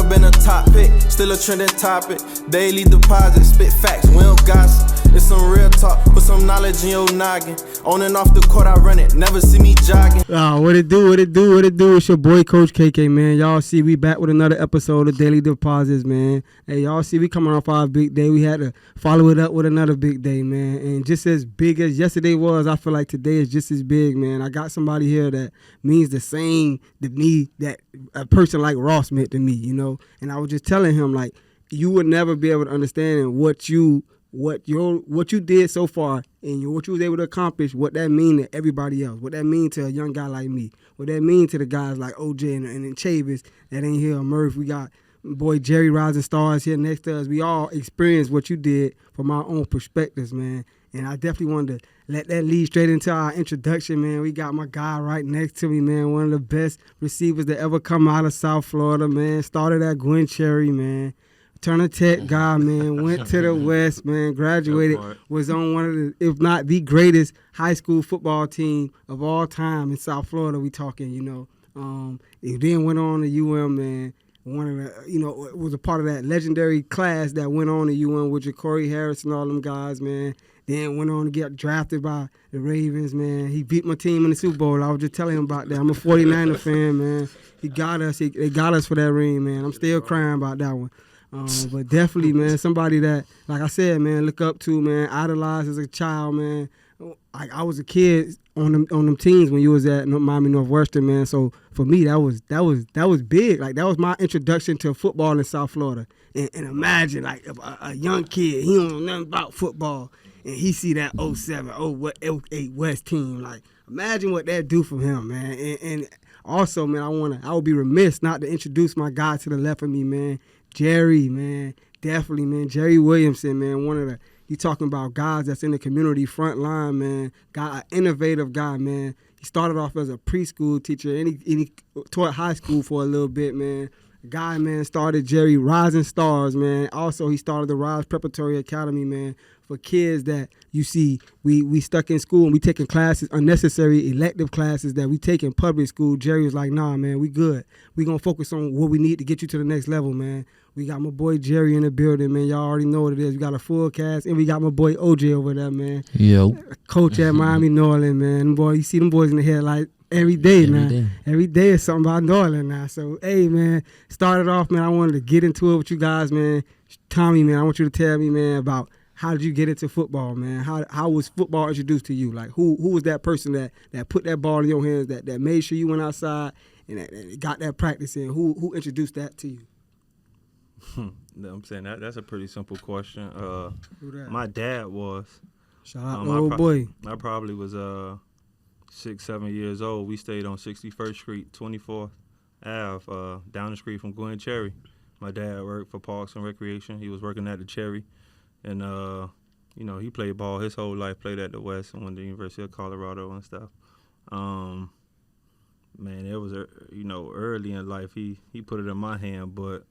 never been a top pick, still a trending topic. Daily deposit, spit facts, we don't gossip. It's some real talk, put some knowledge in your noggin. On and off the court, I run it, never see me jogging. What it do? It's your boy, Coach KK, man. Y'all see, we back with another episode of Daily Deposits, man. Hey, y'all see, we coming off our big day. We had to follow it up with another big day, man. And just as big as yesterday was, I feel like today is just as big, man. I got somebody here that means the same to me that a person like Ross meant to me, you know. And I was just telling him, like, you would never be able to understand what you did so far and what you was able to accomplish, what that mean to everybody else, what that mean to a young guy like me, what that mean to the guys like OJ and Chavis that ain't here, Murph. We got boy Jerry Rising Stars here next to us. We all experienced what you did from our own perspectives, man. And I definitely wanted to let that lead straight into our introduction, man. We got my guy right next to me, man. One of the best receivers that ever come out of South Florida, man. Started at Gwen Cherry, man. Turner Tech guy, man, went to the West, man, graduated, was on one of the, if not the greatest high school football team of all time in South Florida, we talking, you know. He then went on to UM, man, one of the, you know, was a part of that legendary class that went on to UM with Corey Harris and all them guys, man. Then went on to get drafted by the Ravens, man. He beat my team in the Super Bowl. I was just telling him about that. I'm a 49er fan, man. He got us. They got us for that ring, man. I'm still crying about that one. But definitely, man, somebody that, like I said, man, look up to, man, idolized as a child, man. Like I was a kid on them teams when you was at Miami Northwestern, man. So for me, that was big. Like that was my introduction to football in South Florida. And imagine like a young kid, he don't know nothing about football, and he see that 08 West team. Like imagine what that do for him, man. And also, man, I would be remiss not to introduce my guy to the left of me, man. Jerry, man, definitely, man. Jerry Williamson, man, one of the, you talking about guys that's in the community front line, man. An innovative guy, man. He started off as a preschool teacher, and he taught high school for a little bit, man. Guy, man, started Jerry Rising Stars, man. Also, he started the Rise Preparatory Academy, man, for kids that you see we stuck in school and we taking classes, unnecessary elective classes that we take in public school. Jerry was like, nah, man, we good. We going to focus on what we need to get you to the next level, man. We got my boy Jerry in the building, man. Y'all already know what it is. We got a full cast, and we got my boy OJ over there, man. Yo. Coach at Miami Northwestern, man. Boy, you see them boys in the headlight every day now. Every day is something about Northern now. So, hey, man, started off, man, I wanted to get into it with you guys, man. Tommy, man, I want you to tell me, man, about how did you get into football, man? How was football introduced to you? Like, who was that person that put that ball in your hands, that made sure you went outside and that got that practice in? Who introduced that to you? I'm saying that's a pretty simple question. My dad was. Shout out to old boy. I probably was 6, 7 years old. We stayed on 61st Street, 24th Ave, down the street from Gwen Cherry. My dad worked for Parks and Recreation. He was working at the Cherry. And, you know, he played ball his whole life, played at the West and went to the University of Colorado and stuff. Man, it was, you know, early in life, he put it in my hand, but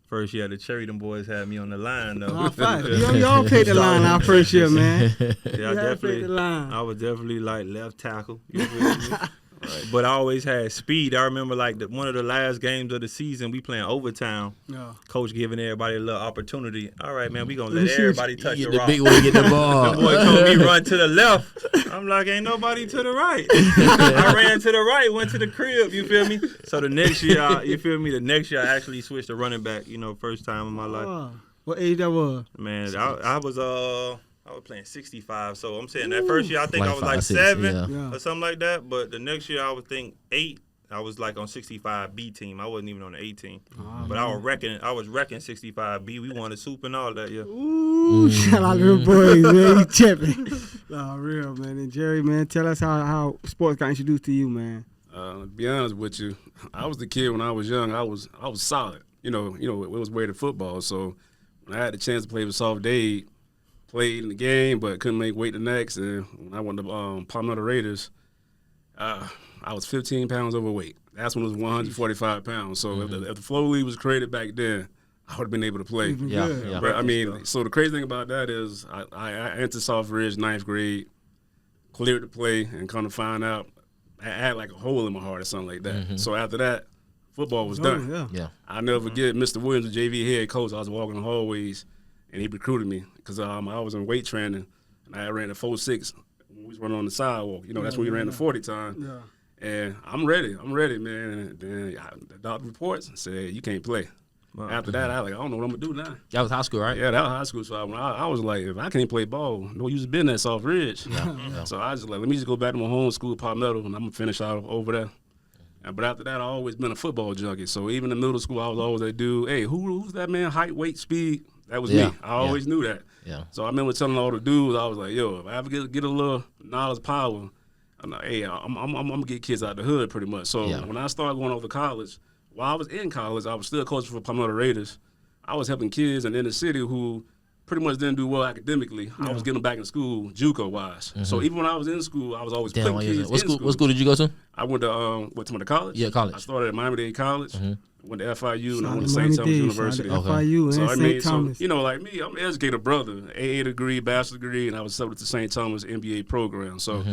first year at the Cherry, them boys had me on the line, though. Y'all played the line our first year, man. Yeah, I was definitely, like, left tackle. You feel me? Right. But I always had speed. I remember, like, one of the last games of the season, we playing overtime. Yeah. Coach giving everybody a little opportunity. All right, man, we going to let everybody touch the rock. The big one get the ball. The boy told me run to the left. I'm like, ain't nobody to the right. I ran to the right, went to the crib, you feel me? So the next year, you feel me, I actually switched to running back, you know, first time in my life. What age that was? Man, I was playing 65, so I'm saying that first year I think I was like 7 or something like that. But the next year I would think 8. I was like on 65 B team. I wasn't even on the A team. But I was wrecking 65 B. We won the Super and all that, yeah. Ooh, shout out to the boys, man. You chipping. Nah, real, man. And Jerry, man, tell us how sports got introduced to you, man. To be honest with you, I was the kid when I was young. I was solid. You know, it was way to football. So when I had the chance to play with Soft Dade, played in the game, but couldn't make weight the next. And when I went to Palmetto Raiders, I was 15 pounds overweight. That's when it was 145 pounds. So if the Flow League was created back then, I would have been able to play. Yeah. But, I mean, so the crazy thing about that is I entered South Ridge 9th grade, cleared to play, and come to find out I had like a hole in my heart or something like that. So after that, Football was done. Yeah. I never forget Mr. Williams, the JV head coach. I was walking the hallways, and he recruited me because I was in weight training, and I ran a 4.6 when we was running on the sidewalk. That's when we ran the 40 time. Yeah. And I'm ready, man. And then the doctor reports and said, you can't play. Wow. After that, I don't know what I'm going to do now. That was high school, right? Yeah, that was high school. So I was like, if I can't play ball, no use being at South Ridge. Yeah. So I was like, let me just go back to my home school, Palmetto, and I'm going to finish out over there. But after that, I always been a football junkie. So even in middle school, I was always that dude, hey, who's that man? Height, weight, speed. That was me. I always knew that. Yeah. So I remember telling all the dudes, I was like, yo, if I ever get a little knowledge power, I'm like, hey, I'm going to get kids out the hood pretty much. So when I started going off to college, while I was in college, I was still coaching for Palmetto Raiders. I was helping kids in the inner city who pretty much didn't do well academically. I was getting them back in school, JUCO-wise. So even when I was in school, I was always putting kids in school. What school did you go to? I went to college? Yeah, college. I started at Miami College, went to FIU, and I went to Miami St. Thomas University. FIU and St. Thomas. So, like me, I'm an educated brother, AA degree, bachelor's degree, and I was subject to St. Thomas MBA program. So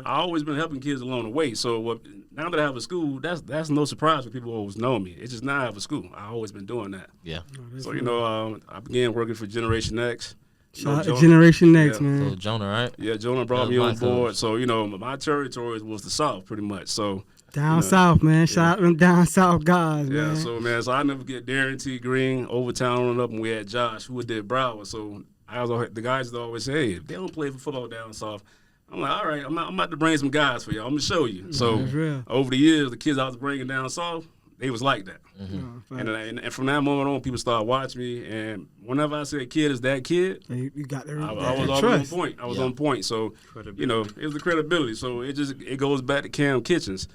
I always been helping kids along the way. So now that I have a school, that's no surprise when people always know me. It's just now I have a school. I've always been doing that. Yeah. So, I began working for Generation X. Generation Next, man. So Jonah, right? Yeah, Jonah brought me on board. So, my territory was the South pretty much. So down south, man. Shout out to them down south guys, man. So I never get Darren T. Green, Overtown on up, and we had Josh, who did Broward. So the guys would always say, hey, if they don't play for football down south, I'm like, all right, I'm about to bring some guys for y'all. I'm going to show you. So over the years, the kids I was bringing down south, they was like that. And from that moment on, people started watching me. And whenever I say a kid is that kid, you got their I was always on point. I was on point. So, it was the credibility. So it goes back to Cam Kitchens.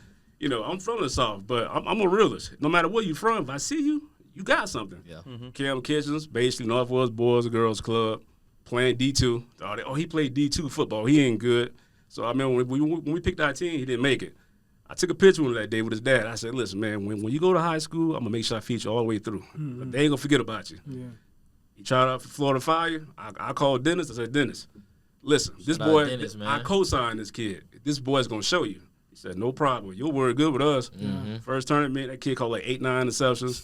I'm from the South, but I'm a realist. No matter where you from, if I see you, you got something. Yeah. Cam Kitchens, basically Northwest Boys and Girls Club, playing D2. Oh, he played D2 football. He ain't good. So I remember when we picked our team, he didn't make it. I took a picture with him that day with his dad. I said, listen, man, when you go to high school, I'm going to make sure I feature all the way through. But they ain't going to forget about you. Yeah. He tried out for Florida Fire. I called Dennis. I said, Dennis, listen, this boy, Dennis, I co-signed this kid. This boy's going to show you. He said, no problem. You'll work good with us. First tournament, that kid called like 8-9 interceptions.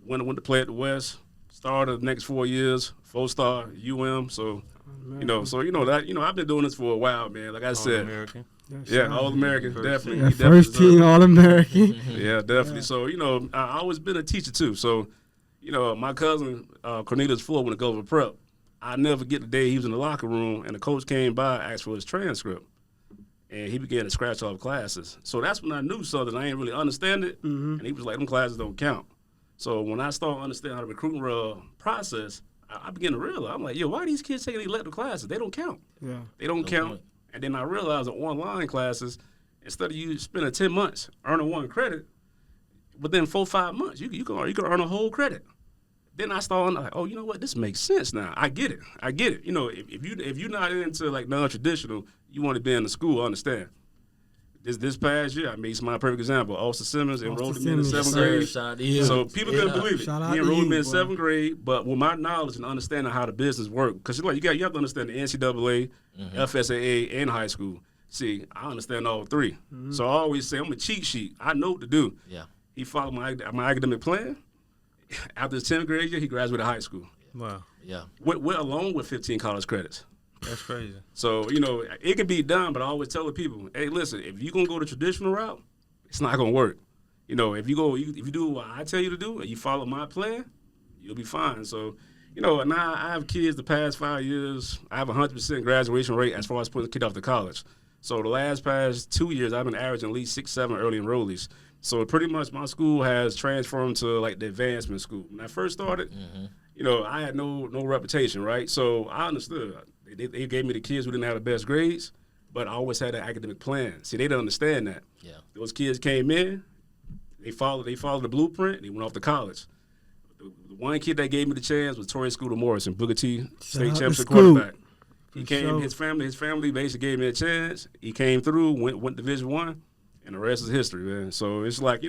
Went to play at the West. Started the next 4 years. 4-star, UM. So, I've been doing this for a while, man. Like I said. All-American. All-American, definitely. Yeah, first team All-American. Yeah, definitely. So, I always been a teacher too. So, my cousin, Cornelius Ford, went to go over prep. I never get the day he was in the locker room and the coach came by, asked for his transcript. And he began to scratch off classes. So that's when I knew something. I ain't really understand it. And he was like, them classes don't count. So when I started understanding how the recruiting process, I began to realize, I'm like, yo, why are these kids taking elective classes? They don't count. Yeah. They don't count. Point. And then I realized that online classes, instead of you spending 10 months earning one credit, within 4-5 months, you can earn a whole credit. Then I started like, oh, you know what? This makes sense now. I get it. If you're not into like non-traditional, you want to be in the school, I understand. This past year, I made my perfect example. Austin Simmons enrolled me in 7th grade. So people couldn't believe it. He enrolled me in 7th grade, but with my knowledge and understanding how the business works, because you have to understand the NCAA, FSAA, and high school. See, I understand all three. So I always say I'm a cheat sheet. I know what to do. Yeah. He followed my academic plan. After his 10th grade year, he graduated high school. Wow. Yeah. We're alone with 15 college credits. That's crazy. So, it can be done, but I always tell the people, hey, listen, if you're going to go the traditional route, it's not going to work. If you do what I tell you to do and you follow my plan, you'll be fine. So, now I have kids the past 5 years. I have a 100% graduation rate as far as putting a kid off to college. So the past 2 years, I've been averaging at least 6-7 early enrollees. So pretty much my school has transformed to like the advancement school. When I first started, I had no reputation, right? So I understood. They gave me the kids who didn't have the best grades, but I always had an academic plan. See, they didn't understand that. Yeah. Those kids came in, they followed the blueprint, they went off to college. The one kid that gave me the chance was Torrey Scooter Morrison, Booker T, state championship quarterback. He came, his family basically gave me a chance. He came through, went Division I, and the rest is history, man. So it's like,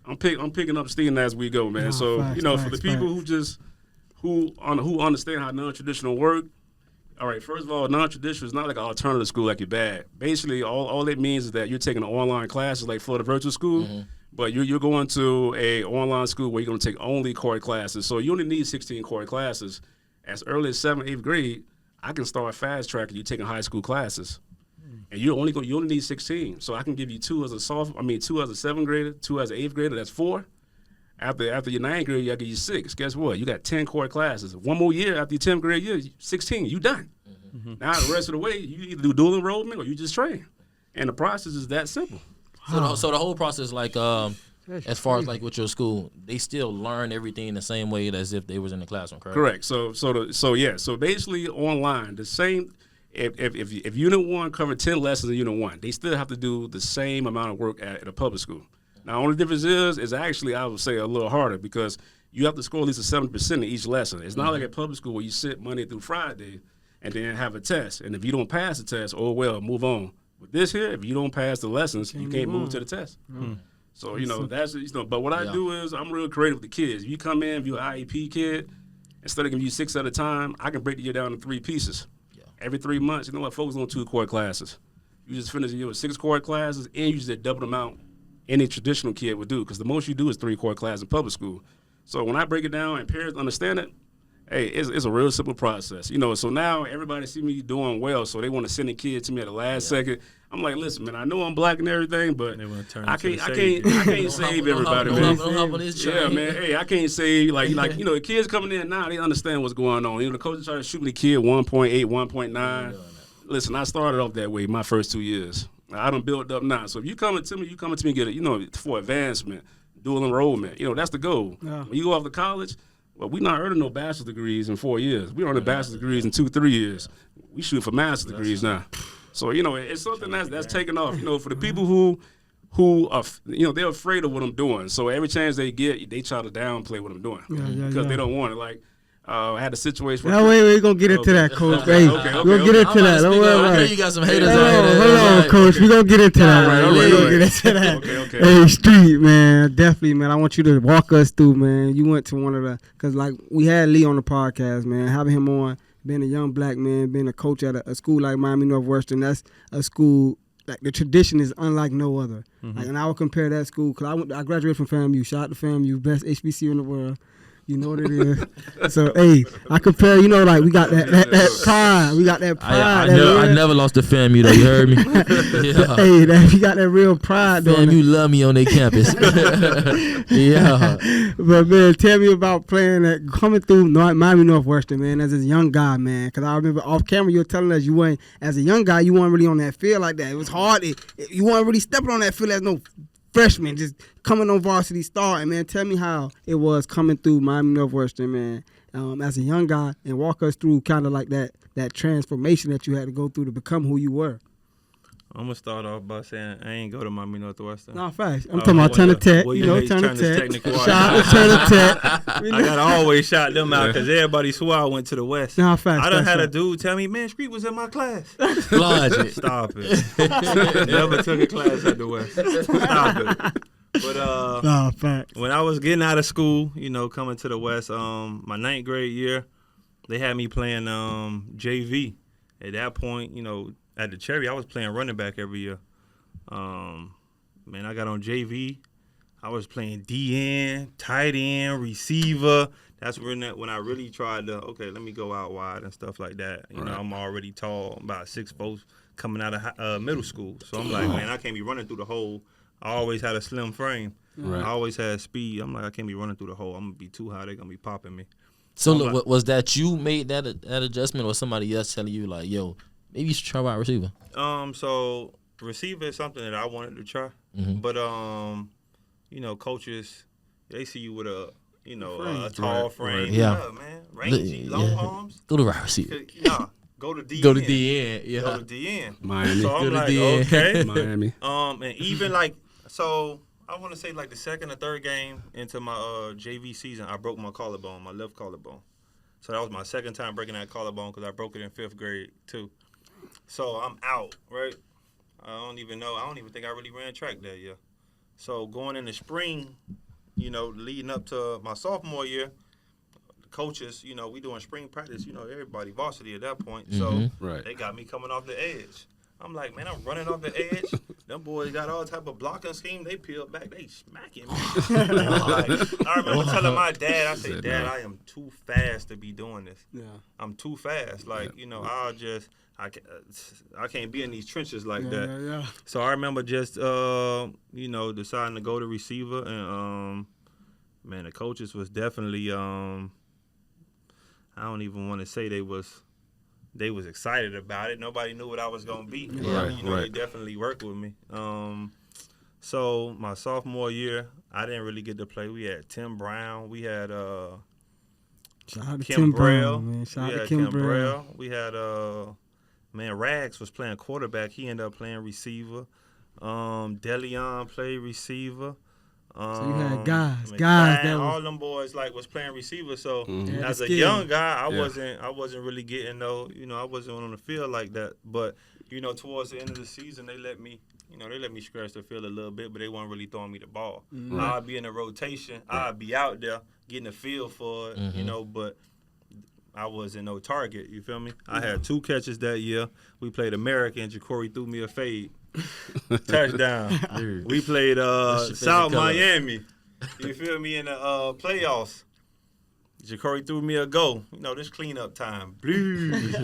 I'm picking up steam as we go, man. For the people who understand how non-traditional work, all right, first of all, non-traditional is not like an alternative school like you're bad. Basically, all it means is that you're taking online classes like Florida Virtual School, But you're going to a online school where you're going to take only core classes. So you only need 16 core classes. As early as 7th, 8th grade, I can start fast tracking you taking high school classes. And you only need 16. So I can give you 2 as a 2 as a 7th grader, 2 as an 8th grader, that's 4. After your 9th grade, I give you 6. Guess what? You got 10 core classes. One more year after your 10th grade year, 16, you done. Mm-hmm. Now the rest of the way, you either do dual enrollment or you just train. And the process is that simple. So the whole process, like as far as like with your school, they still learn everything the same way as if they was in the classroom, correct? Correct. So basically online, the same. If Unit 1 covered 10 lessons in Unit 1, they still have to do the same amount of work at a public school. Now, only difference is actually, I would say, a little harder because you have to score at least a 70% in each lesson. It's not like at public school where you sit Monday through Friday and then have a test. And if you don't pass the test, oh, well, move on. With this here, if you don't pass the lessons, you can't move to the test. Mm-hmm. So, that's, but what I do is I'm real creative with the kids. If you come in, if you're an IEP kid, instead of giving you 6 at a time, I can break the year down into 3 pieces. Yeah. Every 3 months, you know what, focus on 2 core classes. You just finish the year with 6 core classes, and you just did double the amount any traditional kid would do, because the most you do is 3 core classes in public school. So when I break it down and parents understand it, hey, it's a real simple process. So now everybody see me doing well, so they want to send a kid to me at the last second. I'm like, listen, man, I know I'm black and everything, but I can't save everybody, man. Yeah, man. Hey, I can't save the kids coming in now, they understand what's going on. The coaches try to shoot me the kid 1.8, 1.9. Listen, I started off that way my first 2 years. I done built up now. So if you coming to me and get it, for advancement, dual enrollment. That's the goal. Yeah. When you go off to college, well, we not earning no bachelor's degrees in 4 years. We earning bachelor's degrees in 2-3 years. We shoot for master's degrees now. So it's something that's taken off. For the people who are they're afraid of what I'm doing. So every chance they get, they try to downplay what I'm doing because they don't want it. Like I had a situation. No, wait, we're gonna get into that, Coach. Hey, we're gonna get into that. Don't worry about it. I know you got some haters out here. Hold on, Coach. We're gonna get into that. We're gonna get into that. Okay. Hey, Street, man, definitely, man. I want you to walk us through, man. You went to one of the, because like we had Lee on the podcast, man. Having him on, being a young black man, being a coach at a school like Miami Northwestern, that's a school. Like the tradition is unlike no other. Mm-hmm. Like, and I would compare that school because I graduated from FAMU. Shout out to FAMU, best HBCU in the world. You know what it is. So, hey, I compare, like we got that pride. We got that pride. I never lost to FAMU, though. You heard me? Yeah. Hey, we got that real pride, though. FAMU love me on their campus. Yeah. But, man, tell me about coming through Miami Northwestern, man, as a young guy, man. Because I remember off camera you were telling us as a young guy, you weren't really on that field like that. It was hard. You weren't really stepping on that field as no freshman, just coming on varsity starting, man. Tell me how it was coming through Miami Northwestern, man, as a young guy, and walk us through kind of like that transformation that you had to go through to become who you were. I'm going to start off by saying I ain't go to Miami Northwestern. No, facts. I'm talking about Turner Tech. Turner Tech. Shout out to Turner Tech. I got to always shout them out because everybody swore I went to the West. No, facts. I done had a dude tell me, man, Street was in my class. Logic. Stop it. Never took a class at the West. Stop it. But when I was getting out of school, coming to the West, my 9th grade year, they had me playing JV. At that point, at the Cherry, I was playing running back every year. I got on JV. I was playing DN, tight end, receiver. That's when I really tried to, let me go out wide and stuff like that. I'm already tall, about 6'4", coming out of middle school. So I'm like, man, I can't be running through the hole. I always had a slim frame. Right. I always had speed. I'm like, I can't be running through the hole. I'm going to be too high. They're going to be popping me. So look, was that you made that adjustment or somebody else telling you like, yo, maybe you should try wide receiver? So receiver is something that I wanted to try. Mm-hmm. But, coaches, they see you with a tall frame. Right. Yeah. Man. Rangy, long arms. Go to wide receiver. Go to DN. Go to DN. Yeah. Go to DN. Miami. So I'm go to like, DN. okay. Miami. And even so I want to say the second or third game into my JV season, I broke my collarbone, my left collarbone. So that was my second time breaking that collarbone because I broke it in 5th grade too. So I'm out, right? I don't even think I really ran track that year. So going in the spring, leading up to my sophomore year, the coaches, we doing spring practice, everybody varsity at that point. So Right. they got me coming off the edge. I'm like, man, I'm running off the edge. Them boys got all type of blocking scheme. They peel back. They smacking me. I remember telling my dad, I said, Dad, I am too fast to be doing this. Yeah. I'm too fast. Like, you know, I can't be in these trenches like that. Yeah. So I remember just, you know, deciding to go to receiver. And, man, the coaches was definitely, I don't even want to say they was excited about it. Nobody knew what I was going to be. Right, you know, they definitely worked with me. So my sophomore year, I didn't really get to play. We had Tim Brown. We had Kim Braille. Man. Shout we out had to Kim Braille. We had man, Rags was playing quarterback. He ended up playing receiver. DeLeon played receiver. So you had guys that all them boys like was playing receiver. So as a young guy, I wasn't really getting I wasn't on the field like that. But you know, towards the end of the season, they let me scratch the field a little bit, but they weren't really throwing me the ball. I'd be in a rotation. I'd be out there getting a feel for it, you know, but I wasn't no target. You feel me? I had 2 catches that year. We played America, and Ja'Cory threw me a fade. Touchdown. We played South Miami. You feel me? In the playoffs. Ja'Cory threw me a go. You know, this cleanup time.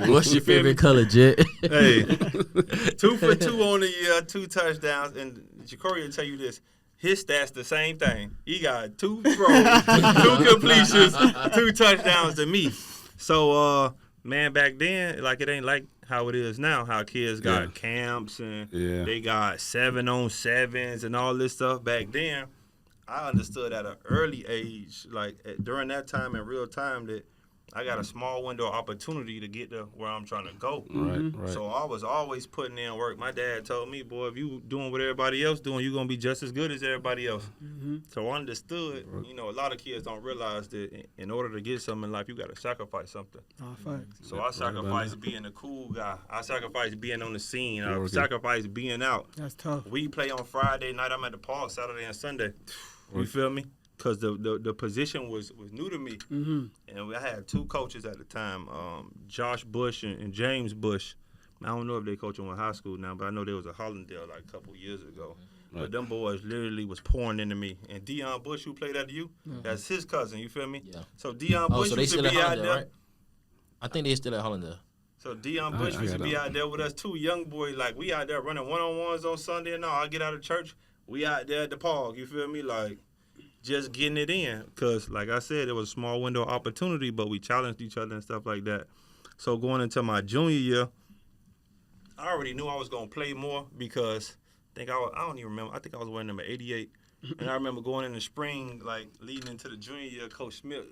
What's your favorite color, Jet? Hey, 2 for 2 on the year, 2 touchdowns. And Ja'Cory will tell you this. His stats the same thing. He got 2 throws, 2 completions, 2 touchdowns to me. So, man, back then, like it ain't like how it is now, how kids got camps and they got 7-on-7s and all this stuff. Back then, I understood at an early age, like during that time in real time, that I got a small window of opportunity to get to where I'm trying to go. Right. So I was always putting in work. My dad told me, boy, if you doing what everybody else doing, you're going to be just as good as everybody else. So I understood, you know, a lot of kids don't realize that in order to get something in life, you got to sacrifice something. So I sacrificed being a cool guy. I sacrificed being on the scene. I sacrificed being out. That's tough. We play on Friday night. I'm at the park Saturday and Sunday. You feel me? Because the position was new to me. And I had 2 coaches at the time, Josh Bush and James Bush. I don't know if they coaching in high school now, but I know there was a Hollandale like a couple years ago. But them boys literally was pouring into me. And Deion Bush, who played at you, that's his cousin, you feel me? Yeah. So Deion Bush so they used to still be at out Hollandale, there. Right? I think they still at Hollandale. So Deion Bush used to be out there with us too, young boys. Like, we out there running one-on-ones on Sunday and all. I get out of church, we out there at the park, you feel me? Like, just getting it in, because like I said, it was a small window of opportunity, but we challenged each other and stuff like that. So going into my junior year, I already knew I was gonna play more because I don't even remember. I think I was wearing number 88, and I remember going in the spring, like leading into the junior year. Coach Smith,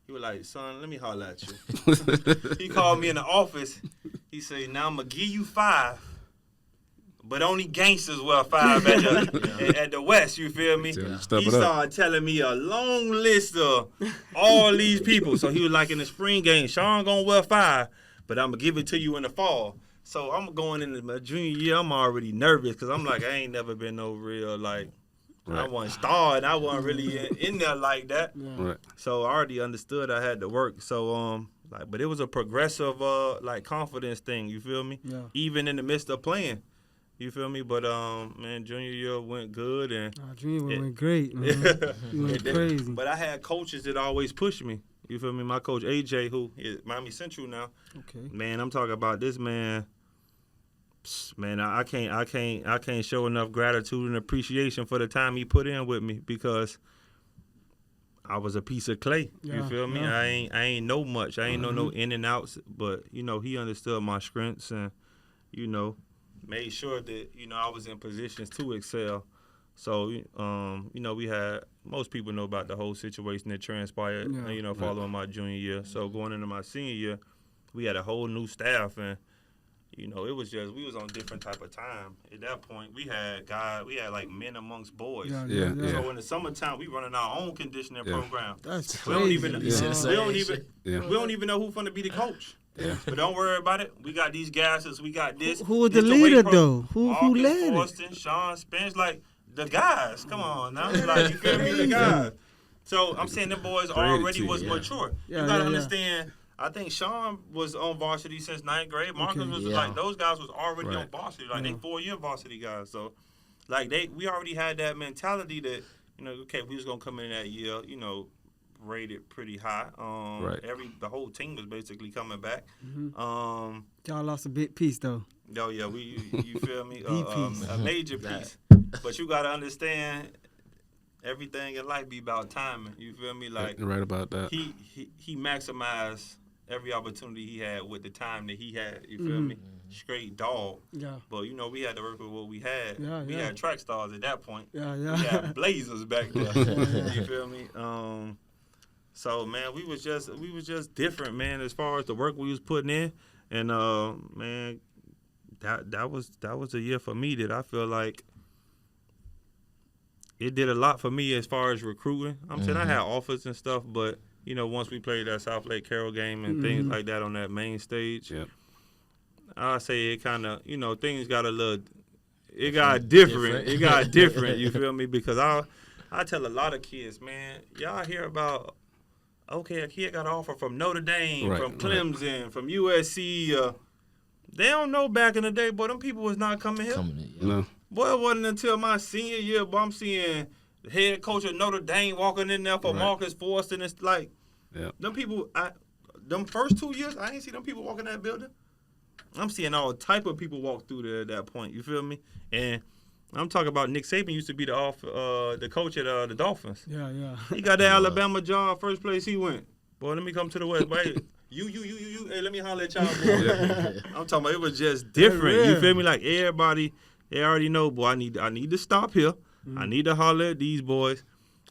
he was like, "Son, let me holler at you." He called me in the office. He said, "Now I'm gonna give you 5." But only gangsters wear 5 at the West, you feel me? He started telling me a long list of all these people. So he was like, in the spring game, Sean gonna wear 5, but I'm gonna give it to you in the fall. So I'm going into my junior year, I'm already nervous because I'm like, I ain't never been no real, like, I wasn't starred. I wasn't really in there like that. So I already understood I had to work. So, but it was a progressive, like, confidence thing, you feel me? Even in the midst of playing. You feel me? But, man, junior year went good. And junior year went great, man. It went crazy. But I had coaches that always pushed me. You feel me? My coach, AJ, who is Miami Central now. Okay. Man, I'm talking about this man. Man, I can't show enough gratitude and appreciation for the time he put in with me because I was a piece of clay. You feel me? I ain't know much. I ain't know no in and outs. But, you know, he understood my strengths and, you know, made sure that, you know, I was in positions to excel. So, you know, we had, most people know about the whole situation that transpired, you know, following my junior year. So going into my senior year, we had a whole new staff and, you know, it was just, we was on different type of time. At that point, we had like men amongst boys. So in the summertime, we running our own conditioning program. That's we crazy. We don't even know who's going to be the coach. But don't worry about it. We got these gases. We got this. Who was the leader, though? Who led Austin, Sean Spence, like the guys. Come on now. Like, you feel me? The guys. So I'm saying them boys already was mature. You got to understand, I think Sean was on varsity since 9th grade. Marcus Okay. was Yeah. like, those guys was already Right. on varsity. Like, Yeah. they 4-year varsity guys. So, like, we already had that mentality that, you know, okay, we was going to come in that year, you know, rated pretty high. Right. The whole team was basically coming back. Y'all lost a big piece though. Oh, yeah, you feel me? piece. A major piece. But you got to understand, everything in life be about timing. You feel me? Like, You're right about that. he maximized every opportunity he had with the time that he had. You feel me? Straight dog. Yeah. But, you know, we had to work with what we had. Yeah, we yeah. had track stars at that point. Yeah, We yeah. had blazers back there. You feel me? So, man, we was just different, man, as far as the work we was putting in. And, man, that was a year for me that I feel like it did a lot for me as far as recruiting. I'm saying I had offers and stuff, but, you know, once we played that South Lake Carroll game and things like that on that main stage, Yep. I say it kind of, you know, things got a little, it got different. It got different, you feel me? Because I tell a lot of kids, man, y'all hear about, okay, a kid got an offer from Notre Dame, Right, from Clemson, from USC. They don't know back in the day, boy, them people was not coming here. No. Boy, it wasn't until my senior year, boy, I'm seeing the head coach of Notre Dame walking in there for Right. Marcus Forrest, and it's like, Yeah. them people, them first 2 years, I ain't see them people walk in that building. I'm seeing all type of people walk through there at that point, you feel me? And I'm talking about Nick Saban used to be the coach at the Dolphins. Yeah, yeah. He got that Alabama job, first place he went. Boy, let me come to the West. Boy, hey, you, hey, let me holler at y'all, boy. I'm talking about it was just different. Yeah. You feel me? Like everybody, they already know, boy, I need to stop here. I need to holler at these boys.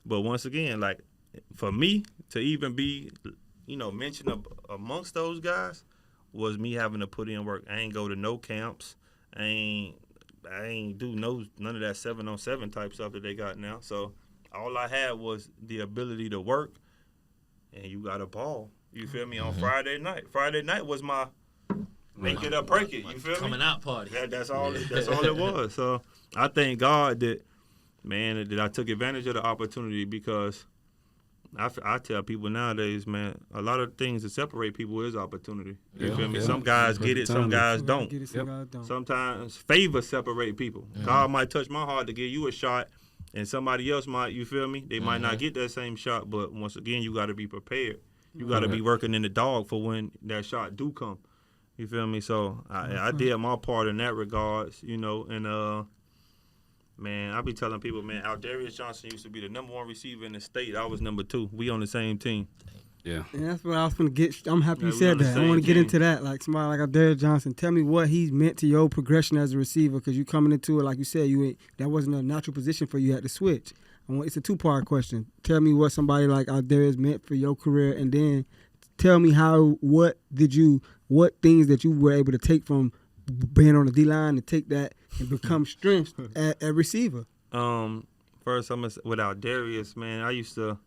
But once again, like for me to even be, you know, mentioned amongst those guys was me having to put in work. I ain't go to no camps. I ain't do none of that 7-on-7 type stuff that they got now. So all I had was the ability to work, and you got a ball. You feel me? On Friday night. Friday night was my make it or break it. You feel Coming me? out party. That's all. That's all it was. So I thank God that I took advantage of the opportunity, because I tell people nowadays, man, a lot of things that separate people is opportunity. You feel me? Yeah. Some guys get it, some guys don't. Get it, some guys don't. Sometimes favor separate people. God might touch my heart to give you a shot, and somebody else might, you feel me? They might not get that same shot, but once again, you got to be prepared. You got to be working in the dog for when that shot do come. You feel me? So I did my part in that regards, you know, and man, I be telling people, man, Aldarius Johnson used to be the #1 receiver in the state. I was number 2. We on the same team. Yeah. And that's what I was going to get. I'm happy Yeah, you we said on the that. I same want to get team. into that. Like somebody like Derek Johnson, tell me what he's meant to your progression as a receiver, because you coming into it, like you said, that wasn't a natural position for you. You had to switch. It's a 2-part question. Tell me what somebody like Aldarius meant for your career, and then tell me what things that you were able to take from being on the D-line and take that and become strengths at receiver. First, I'm with Aldarius, man. I used to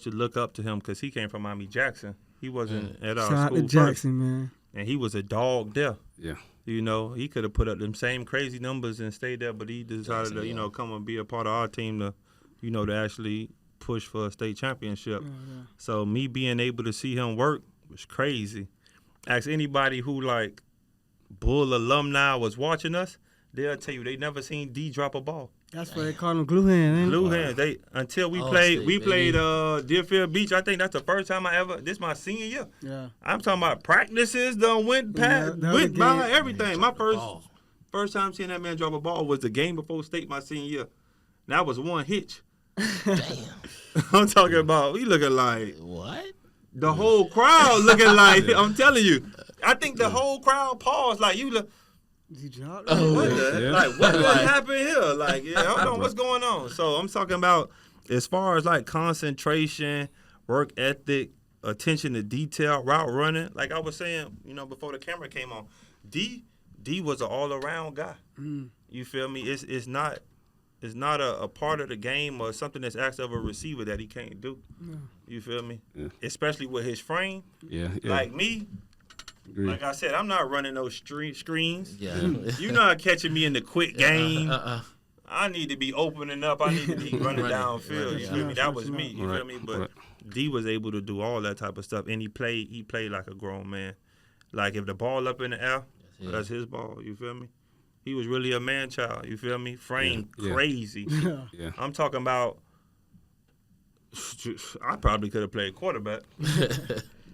look up to him because he came from Miami Jackson. He wasn't at our Shout out school to first, Jackson, man. and he was a dog there. Yeah. You know, he could have put up them same crazy numbers and stayed there, but he decided Jackson, to, you know, come and be a part of our team to, you know, to actually push for a state championship. So me being able to see him work was crazy. Ask anybody who, like, Bull alumni was watching us, they'll tell you they never seen D drop a ball. That's why they call him glue hand, ain't it? Blue hands. Until we Oh, played state, we baby. played Deerfield Beach. I think that's the first time this my senior year. Yeah. I'm talking about practices done went that was went by game. everything. My Ball. first time seeing that man drop a ball was the game before state my senior year. That was one hitch. Damn. I'm talking about we looking like What? the whole crowd looking like I'm telling you. I think the whole crowd paused like you look. He dropped What it. the, like what just happened here? Like, yeah, hold on, what's going on? So I'm talking about as far as like concentration, work ethic, attention to detail, route running. Like I was saying, you know, before the camera came on, D was an all around guy. You feel me? It's not a part of the game or something that's asked of a receiver that he can't do. You feel me? Yeah. Especially with his frame. Yeah. Like me, Agree. like I said, I'm not running those screens. Yeah. You're not catching me in the quick game. I need to be opening up. I need to be running downfield. You feel me? That was me. You feel me? But D was able to do all that type of stuff, and he played like a grown man. Like if the ball up in the air, that's his ball. You feel me? He was really a man child. You feel me? Frame crazy. Yeah. I'm talking about. I probably could have played quarterback.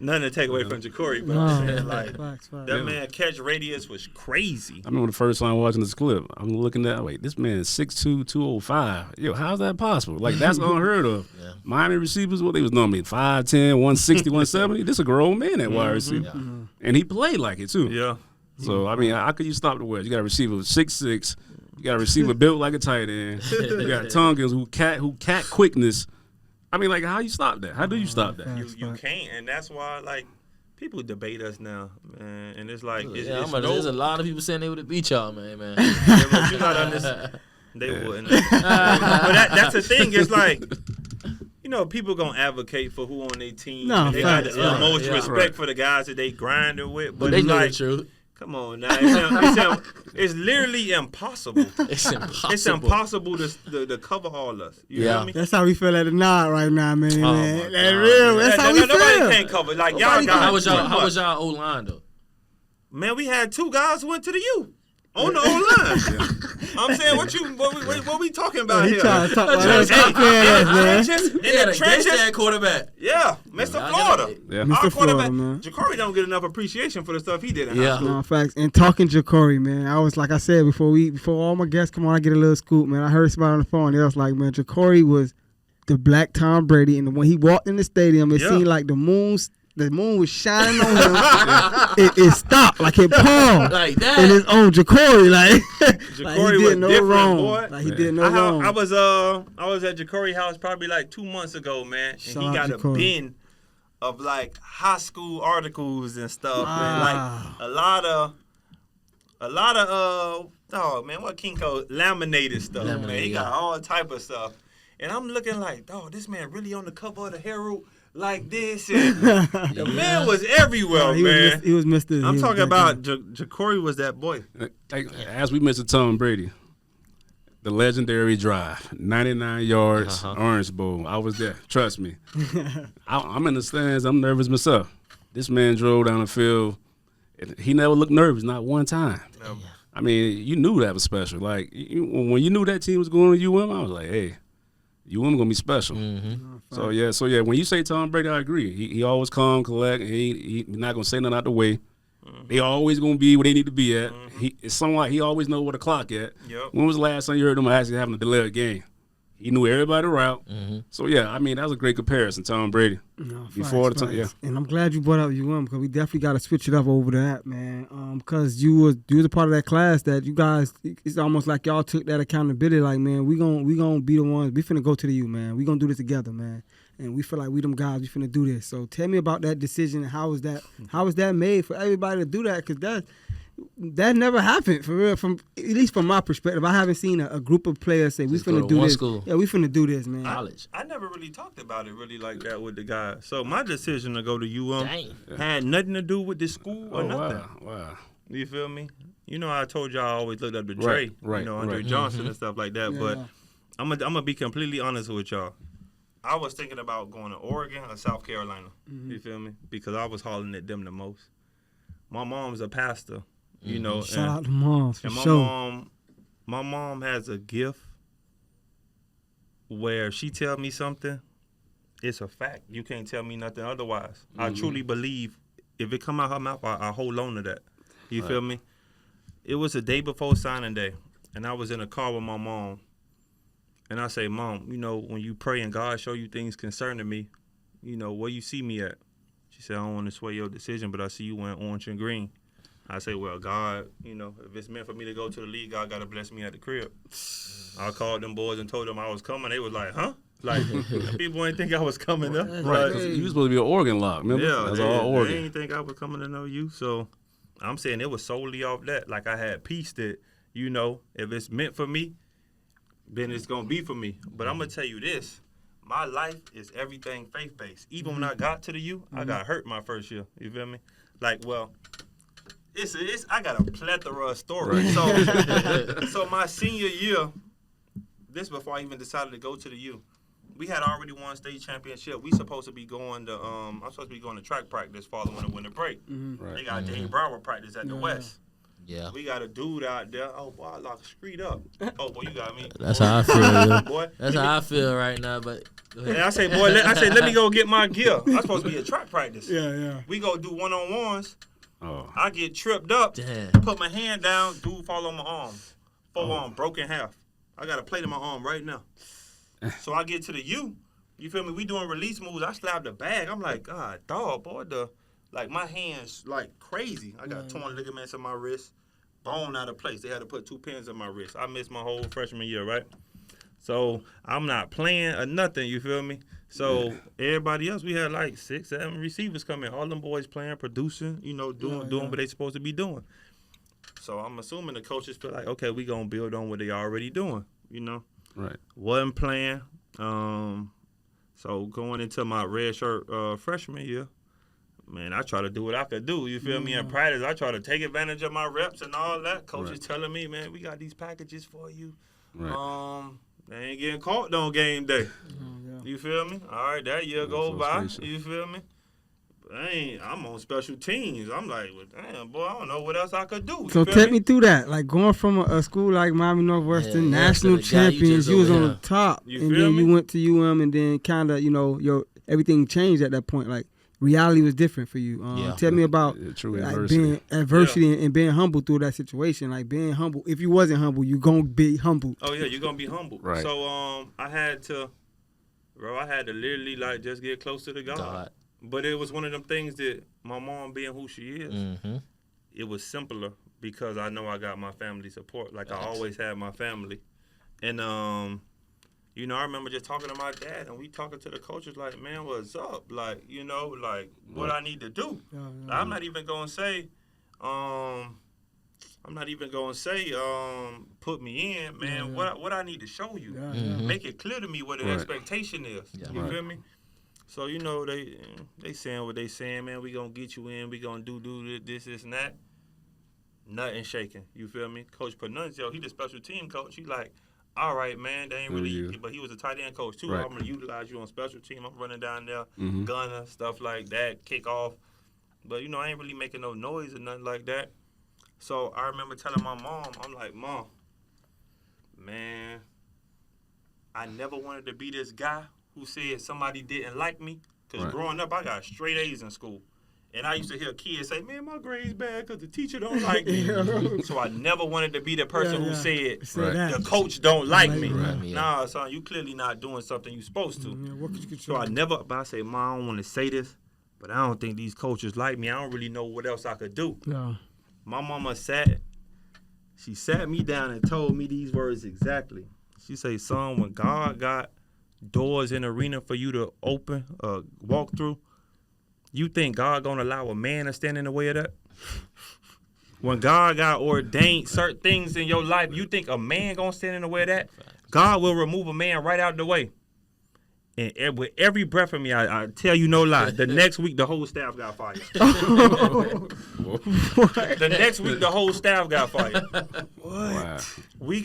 Nothing to take away from Ja'Cory, but I'm saying like that man catch radius was crazy. I remember the first time watching this clip. I'm looking at, wait, this man is 6'2", 205. Yo, how's that possible? Like, that's unheard of. Yeah. Miami receivers, what they was normally 5'10", 160, 170. This a grown man at wide receiver. Yeah. And he played like it, too. Yeah. So, I mean, how could you stop the West? You got a receiver 6'6". You got a receiver built like a tight end. You got Tompkins who cat quickness. I mean, like, how you stop that? How do you stop that? You can't, and that's why, like, people debate us now, man. And it's like, there's a lot of people saying they would have beat y'all, man. Yeah, but you gotta understand, they wouldn't. But that's the thing. It's like, you know, people gonna advocate for who on their team. No, they got the utmost respect for the guys that they grinding with. But they it's know like, the truth. Come on now, it's literally impossible. It's impossible to cover all us. You feel me? That's how we feel at the Nod right now, man. Oh man. That's real. That's how we feel. Nobody can't cover. Like y'all guys. How was y'all O-line though? Man, we had 2 guys who went to the U on the O-line. I'm saying, what we talking about here? Trying to talk about man. In the trenches, quarterback. Yeah, Mr. Florida. Yeah. Mr. Florida, man. Ja'Cory don't get enough appreciation for the stuff he did in high school. No, facts. And talking Ja'Cory, man, I was like I said before all my guests come on, I get a little scoop, man. I heard somebody on the phone. They was like, man, Ja'Cory was the black Tom Brady, and when he walked in the stadium, it seemed like the moon was shining on him. It stopped, like it paused. Like that. And it's on Ja'Cory, like Ja'Cory he was did no different, wrong. boy. Like he did no wrong. I was at Ja'Cory house probably like 2 months ago, man, and he got a bin of like high school articles and stuff, man. Like a lot of oh man, what Kinko laminated stuff, man. He got all type of stuff, and I'm looking like, oh, this man really on the cover of the Herald. Like this, and the man was everywhere, man. He was Mr. I'm talking about Ja'Cory was that boy. As we mentioned Tom Brady, the legendary drive, 99 yards, Orange Bowl. I was there. Trust me. I'm in the stands. I'm nervous myself. This man drove down the field. He never looked nervous, not one time. No. I mean, you knew that was special. Like, when you knew that team was going to UM, I was like, hey, UM gonna be special. Mm-hmm. So yeah, when you say Tom Brady, I agree. He always calm, collect, and he not gonna say nothing out the way. Mm-hmm. They always gonna be where they need to be at. Mm-hmm. It's somewhat he always know where the clock at. Yep. When was the last time you heard him actually having a delayed game? He knew everybody route. Mm-hmm. So yeah, I mean that was a great comparison, Tom Brady. No, before the time, yeah. And I'm glad you brought up UM because we definitely got to switch it up over to that, man. Because you was a part of that class that you guys. It's almost like y'all took that accountability. Like, man, we gonna be the ones. We finna go to the U, man. We gonna do this together, man. And we feel like we them guys. We finna do this. So tell me about that decision. How was that made for everybody to do that? Because that never happened for real. From at least from my perspective, I haven't seen a group of players say we finna do this. School. Yeah, we finna do this, man. College. I never really talked about it really like that with the guys. So my decision to go to UM had nothing to do with this school or nothing. Wow. You feel me? You know, I told y'all I always looked up to Dre, Andre Johnson and stuff like that. Yeah. But I'm gonna be completely honest with y'all. I was thinking about going to Oregon or South Carolina. Mm-hmm. You feel me? Because I was hollering at them the most. My mom's a pastor. You know, shout out to moms. And my mom has a gift where if she tell me something, it's a fact. You can't tell me nothing otherwise. Mm-hmm. I truly believe if it come out her mouth, I hold on to that. You feel me? It was the day before signing day, and I was in a car with my mom, and I say, Mom, you know, when you pray and God show you things concerning me, you know, where you see me at? She said, I don't want to sway your decision, but I see you wearing orange and green. I say, well, God, you know, if it's meant for me to go to the league, God got to bless me at the crib. I called them boys and told them I was coming. They was like, huh? Like, people ain't think I was coming up. Right, because you was supposed to be an Oregon lock, remember? Yeah, that's all Oregon. They didn't think I was coming to know you. So I'm saying it was solely off that. Like, I had peace that, you know, if it's meant for me, then it's going to be for me. But I'm going to tell you this. My life is everything faith-based. Even when I got to the U, I got hurt my first year. You feel me? Like, well... I got a plethora of stories. Right. So my senior year, this before I even decided to go to the U, we had already won state championship. We supposed to be going to I'm supposed to be going to track practice following the winter break. Right. They got Dave Brower practice at the West. Yeah. We got a dude out there. Oh boy, I locked street up. Oh boy, you got me. That's how I feel. Yeah. Boy, That's how I feel right now. But go ahead. and I say, boy, let me go get my gear. I'm supposed to be at track practice. Yeah. We go do one-on-ones. Oh. I get tripped up. Damn. Put my hand down. Dude fall on my arm. Forearm broke in half. I got a plate in my arm right now. So I get to the U. You feel me? We doing release moves. I slap the bag. I'm like, God, dog, boy, like my hands like crazy. I got torn ligaments in my wrist, bone out of place. They had to put 2 pins in my wrist. I missed my whole freshman year, right? So I'm not playing or nothing. You feel me? So everybody else, we had like 6, 7 receivers come in. All them boys playing, producing, you know, doing what they supposed to be doing. So I'm assuming the coaches feel like, okay, we gonna build on what they already doing. You know, Right. wasn't playing. So going into my red shirt freshman year, man, I try to do what I could do. You feel me? In practice, I try to take advantage of my reps and all that. Coach is telling me, man, we got these packages for you. Right. They ain't getting caught on game day. You feel me? All right, that year goes by. You feel me? I'm on special teams. I'm like, well, damn, boy, I don't know what else I could do. So take me through that. Like going from a school like Miami Northwestern, national to the guy champions, you was on the top. You and feel then me? you went to UM and then kind of, you know, everything changed at that point. Like reality was different for you. Tell me about true like adversity. being adversity and being humble through that situation. Like being humble. If you wasn't humble, you gonna be humble. Oh yeah, you're gonna be humble. Right. So I had to literally like just get closer to God. But it was one of them things that my mom being who she is, it was simpler because I know I got my family support. Like I always had my family. And you know, I remember just talking to my dad and we talking to the coaches like, man, what's up? Like, you know, like what I need to do. I'm not even gonna say, put me in, man. What I need to show you. Make it clear to me what the expectation is. You feel me? So, you know, they saying what they saying, man. We gonna get you in. We gonna do this, and that. Nothing shaking. You feel me? Coach Panunzio, he the special team coach. He like, all right, man. They ain't really, but he was a tight end coach too. Right. I'm gonna utilize you on special team. I'm running down there, gunner, stuff like that, kickoff. But, you know, I ain't really making no noise or nothing like that. So I remember telling my mom, I'm like, Mom, man, I never wanted to be this guy who said somebody didn't like me. Because growing up, I got straight A's in school. And I used to hear kids say, man, my grade's bad because the teacher don't like me. So I never wanted to be the person who said, the coach don't like me. Nah, son, you clearly not doing something you supposed to. So I say, Mom, I don't want to say this, but I don't think these coaches like me. I don't really know what else I could do. My mama sat me down and told me these words exactly. She say, son, when God got doors in the arena for you to open, walk through, you think God gonna allow a man to stand in the way of that? When God got ordained certain things in your life, you think a man gonna stand in the way of that? God will remove a man right out the way. And with every breath of me, I tell you no lie, the next week the whole staff got fired. The next week the whole staff got fired. Wow. We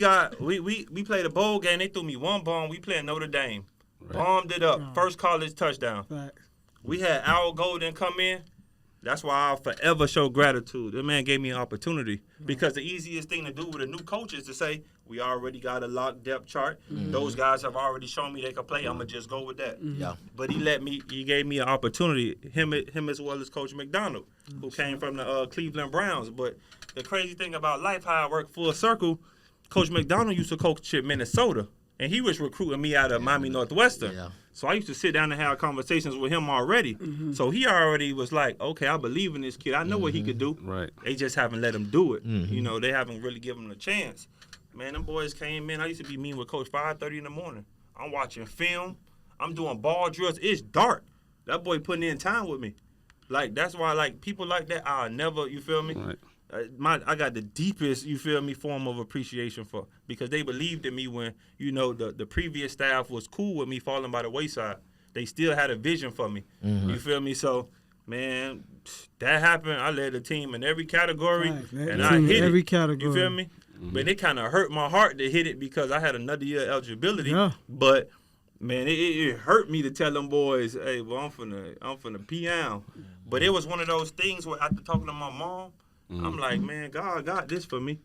played a bowl game. They threw me one bomb. We played Notre Dame. Bombed it up. First college touchdown. We had Al Golden come in. That's why I'll forever show gratitude. That man gave me an opportunity because the easiest thing to do with a new coach is to say, we already got a locked depth chart. Those guys have already shown me they can play. I'm going to just go with that. But he gave me an opportunity, him as well as Coach McDonald, who came from the Cleveland Browns. But the crazy thing about life, how I work full circle, Coach McDonald used to coach at Minnesota, and he was recruiting me out of Miami Northwestern. So I used to sit down and have conversations with him already. So he already was like, okay, I believe in this kid. I know what he could do. They just haven't let him do it. You know, they haven't really given him a chance. Man, them boys came in. I used to be meeting with Coach 5:30 in the morning. I'm watching film. I'm doing ball drills. It's dark. That boy putting in time with me. Like, that's why, like, people like that, I'll never, you feel me? I got the deepest, you feel me, form of appreciation for, because they believed in me when, you know, the previous staff was cool with me falling by the wayside. They still had a vision for me. You feel me? So, man, that happened. I led the team in every category, and I hit every category. You feel me? But it kind of hurt my heart to hit it because I had another year eligibility. But man, it hurt me to tell them boys, hey, well, I'm finna pee out. But it was one of those things where after talking to my mom, I'm like, man, God got this for me.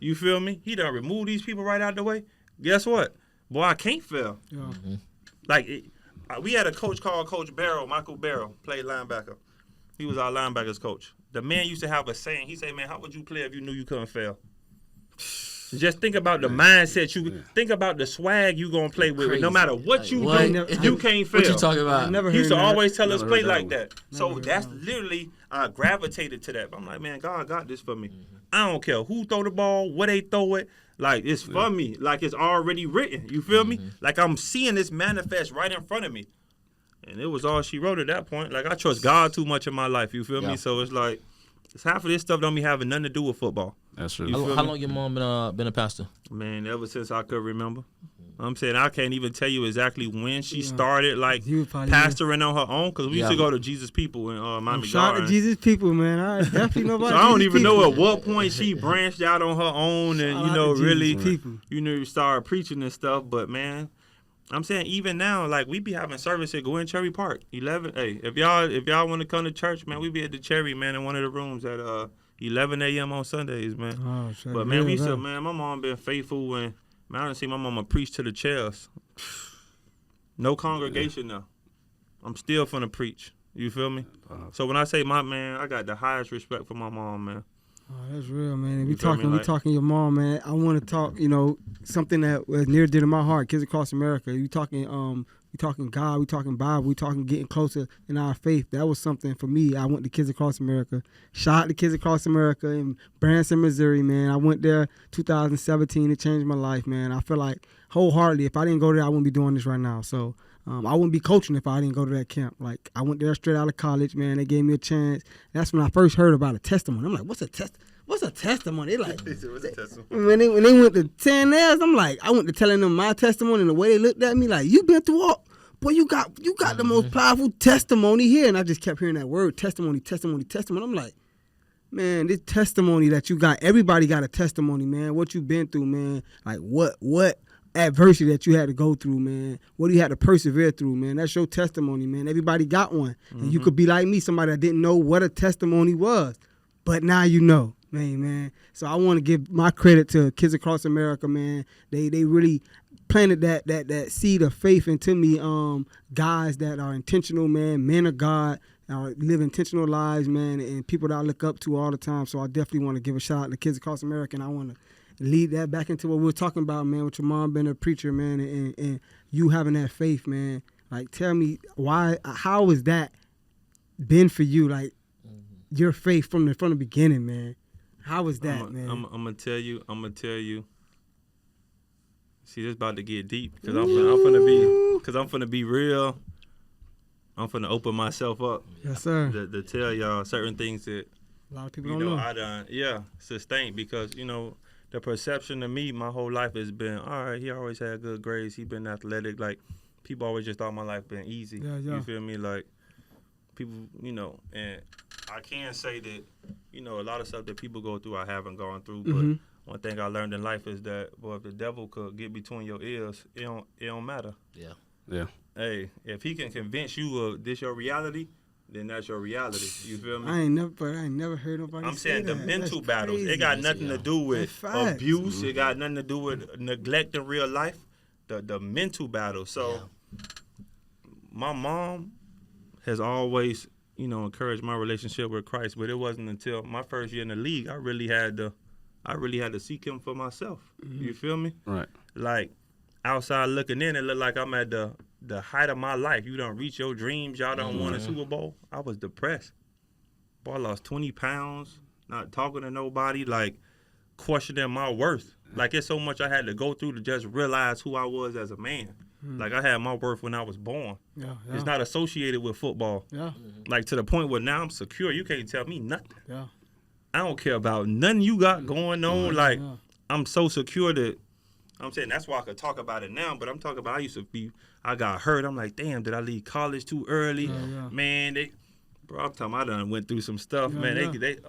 You feel me? He done removed these people right out the way. Guess what? Boy, I can't fail. Yeah. Like, we had a coach called Coach Barrow, Michael Barrow, played linebacker. He was our linebackers coach. The man used to have a saying. He said, man, how would you play if you knew you couldn't fail? Just think about the mindset. Think about the swag you gonna play with. No matter what you do, you can't fail. What you talking about? He used to always tell us play like that. So that's literally, I gravitated to that. I'm like, man, God got this for me. I don't care who throw the ball, where they throw it. Like, it's for me. Like, it's already written. You feel me? Like, I'm seeing this manifest right in front of me. And it was all she wrote at that point. Like, I trust God too much in my life. You feel me? So it's like, half of this stuff don't be having nothing to do with football. That's true. How long your mom been a pastor? Man, ever since I could remember. I'm saying I can't even tell you exactly when she started, like, pastoring on her own, because we used to go to Jesus People in Miami Shout out to Gardens. Jesus People, man. I definitely know about So I don't Jesus even know people. at what point she branched out on her own and, Shout out to really, Jesus people. Started preaching and stuff. But, man, I'm saying even now, like, we be having service at Gwen Cherry Park. 11. Hey, if y'all want to come to church, man, we be at the Cherry, man, in one of the rooms at 11 a.m. on Sundays, man. Oh, shit. But, man, man, my mom been faithful, and, man, I done seen my mama preach to the chairs. No congregation now. I'm still finna preach. You feel me? So when I say my man, I got the highest respect for my mom, man. Oh, that's real, man. We You feel me? talking, Like- your mom, man. I want to talk, something that was near dear to my heart. Kids Across America. We talking God. We talking Bible. We talking getting closer in our faith. That was something for me. I went to Kids Across America. Shout out to Kids Across America in Branson, Missouri, man. I went there 2017. It changed my life, man. I feel like wholeheartedly, if I didn't go there, I wouldn't be doing this right now. So I wouldn't be coaching if I didn't go to that camp. Like, I went there straight out of college, man. They gave me a chance. That's when I first heard about a testimony. I'm like, what's a testimony? They like, when they went to 10 years, I'm like, I went to telling them my testimony, and the way they looked at me, like, you been through all, boy, you got the most powerful testimony here. And I just kept hearing that word, testimony. I'm like, man, this testimony that you got, everybody got a testimony, man. What you been through, man. Like, what adversity that you had to go through, man. What you had to persevere through, man. That's your testimony, man. Everybody got one. And you could be like me, somebody that didn't know what a testimony was. But now you know. Man. So I want to give my credit to Kids Across America, man. They really planted that seed of faith into me. Guys that are intentional, man. Men of God, live intentional lives, man, and people that I look up to all the time. So I definitely want to give a shout out to Kids Across America, and I want to lead that back into what we were talking about, man, with your mom being a preacher, man, and you having that faith, man. Like, tell me how has that been for you? Like, your faith from the beginning, man. How was that, man? I'm gonna tell you. See, this about to get deep because I'm finna be real. I'm finna open myself up. Yes, sir. To tell y'all certain things that A lot of people don't know. I done sustained because the perception of me my whole life has been, all right, he always had good grades. He been athletic. Like, people always just thought my life been easy. Yeah. You feel me? Like, people, and I can say that, a lot of stuff that people go through I haven't gone through. But one thing I learned in life is that, boy, if the devil could get between your ears, it don't matter. Yeah. Hey, if he can convince you of this your reality, then that's your reality. You feel me? I ain't never heard nobody I'm say saying the that. mental That's battles. crazy. It got nothing to do with That's facts. abuse. It got nothing to do with neglect in real life. The mental battle. So my mom has always, encouraged my relationship with Christ, but it wasn't until my first year in the league I really had to seek him for myself. You feel me? Right. Like, outside looking in, it looked like I'm at the height of my life. You don't reach your dreams. Y'all don't win a Super Bowl. I was depressed. Boy, I lost 20 pounds, not talking to nobody, like, questioning my worth. Like, it's so much I had to go through to just realize who I was as a man. Like, I had my worth when I was born. Yeah. It's not associated with football. Yeah. Like, to the point where now I'm secure. You can't tell me nothing. Yeah. I don't care about nothing you got going on. Like, I'm so secure that, I'm saying that's why I could talk about it now, but I'm talking about I got hurt. I'm like, damn, did I leave college too early? Yeah. Man, I'm talking, I done went through some stuff, man.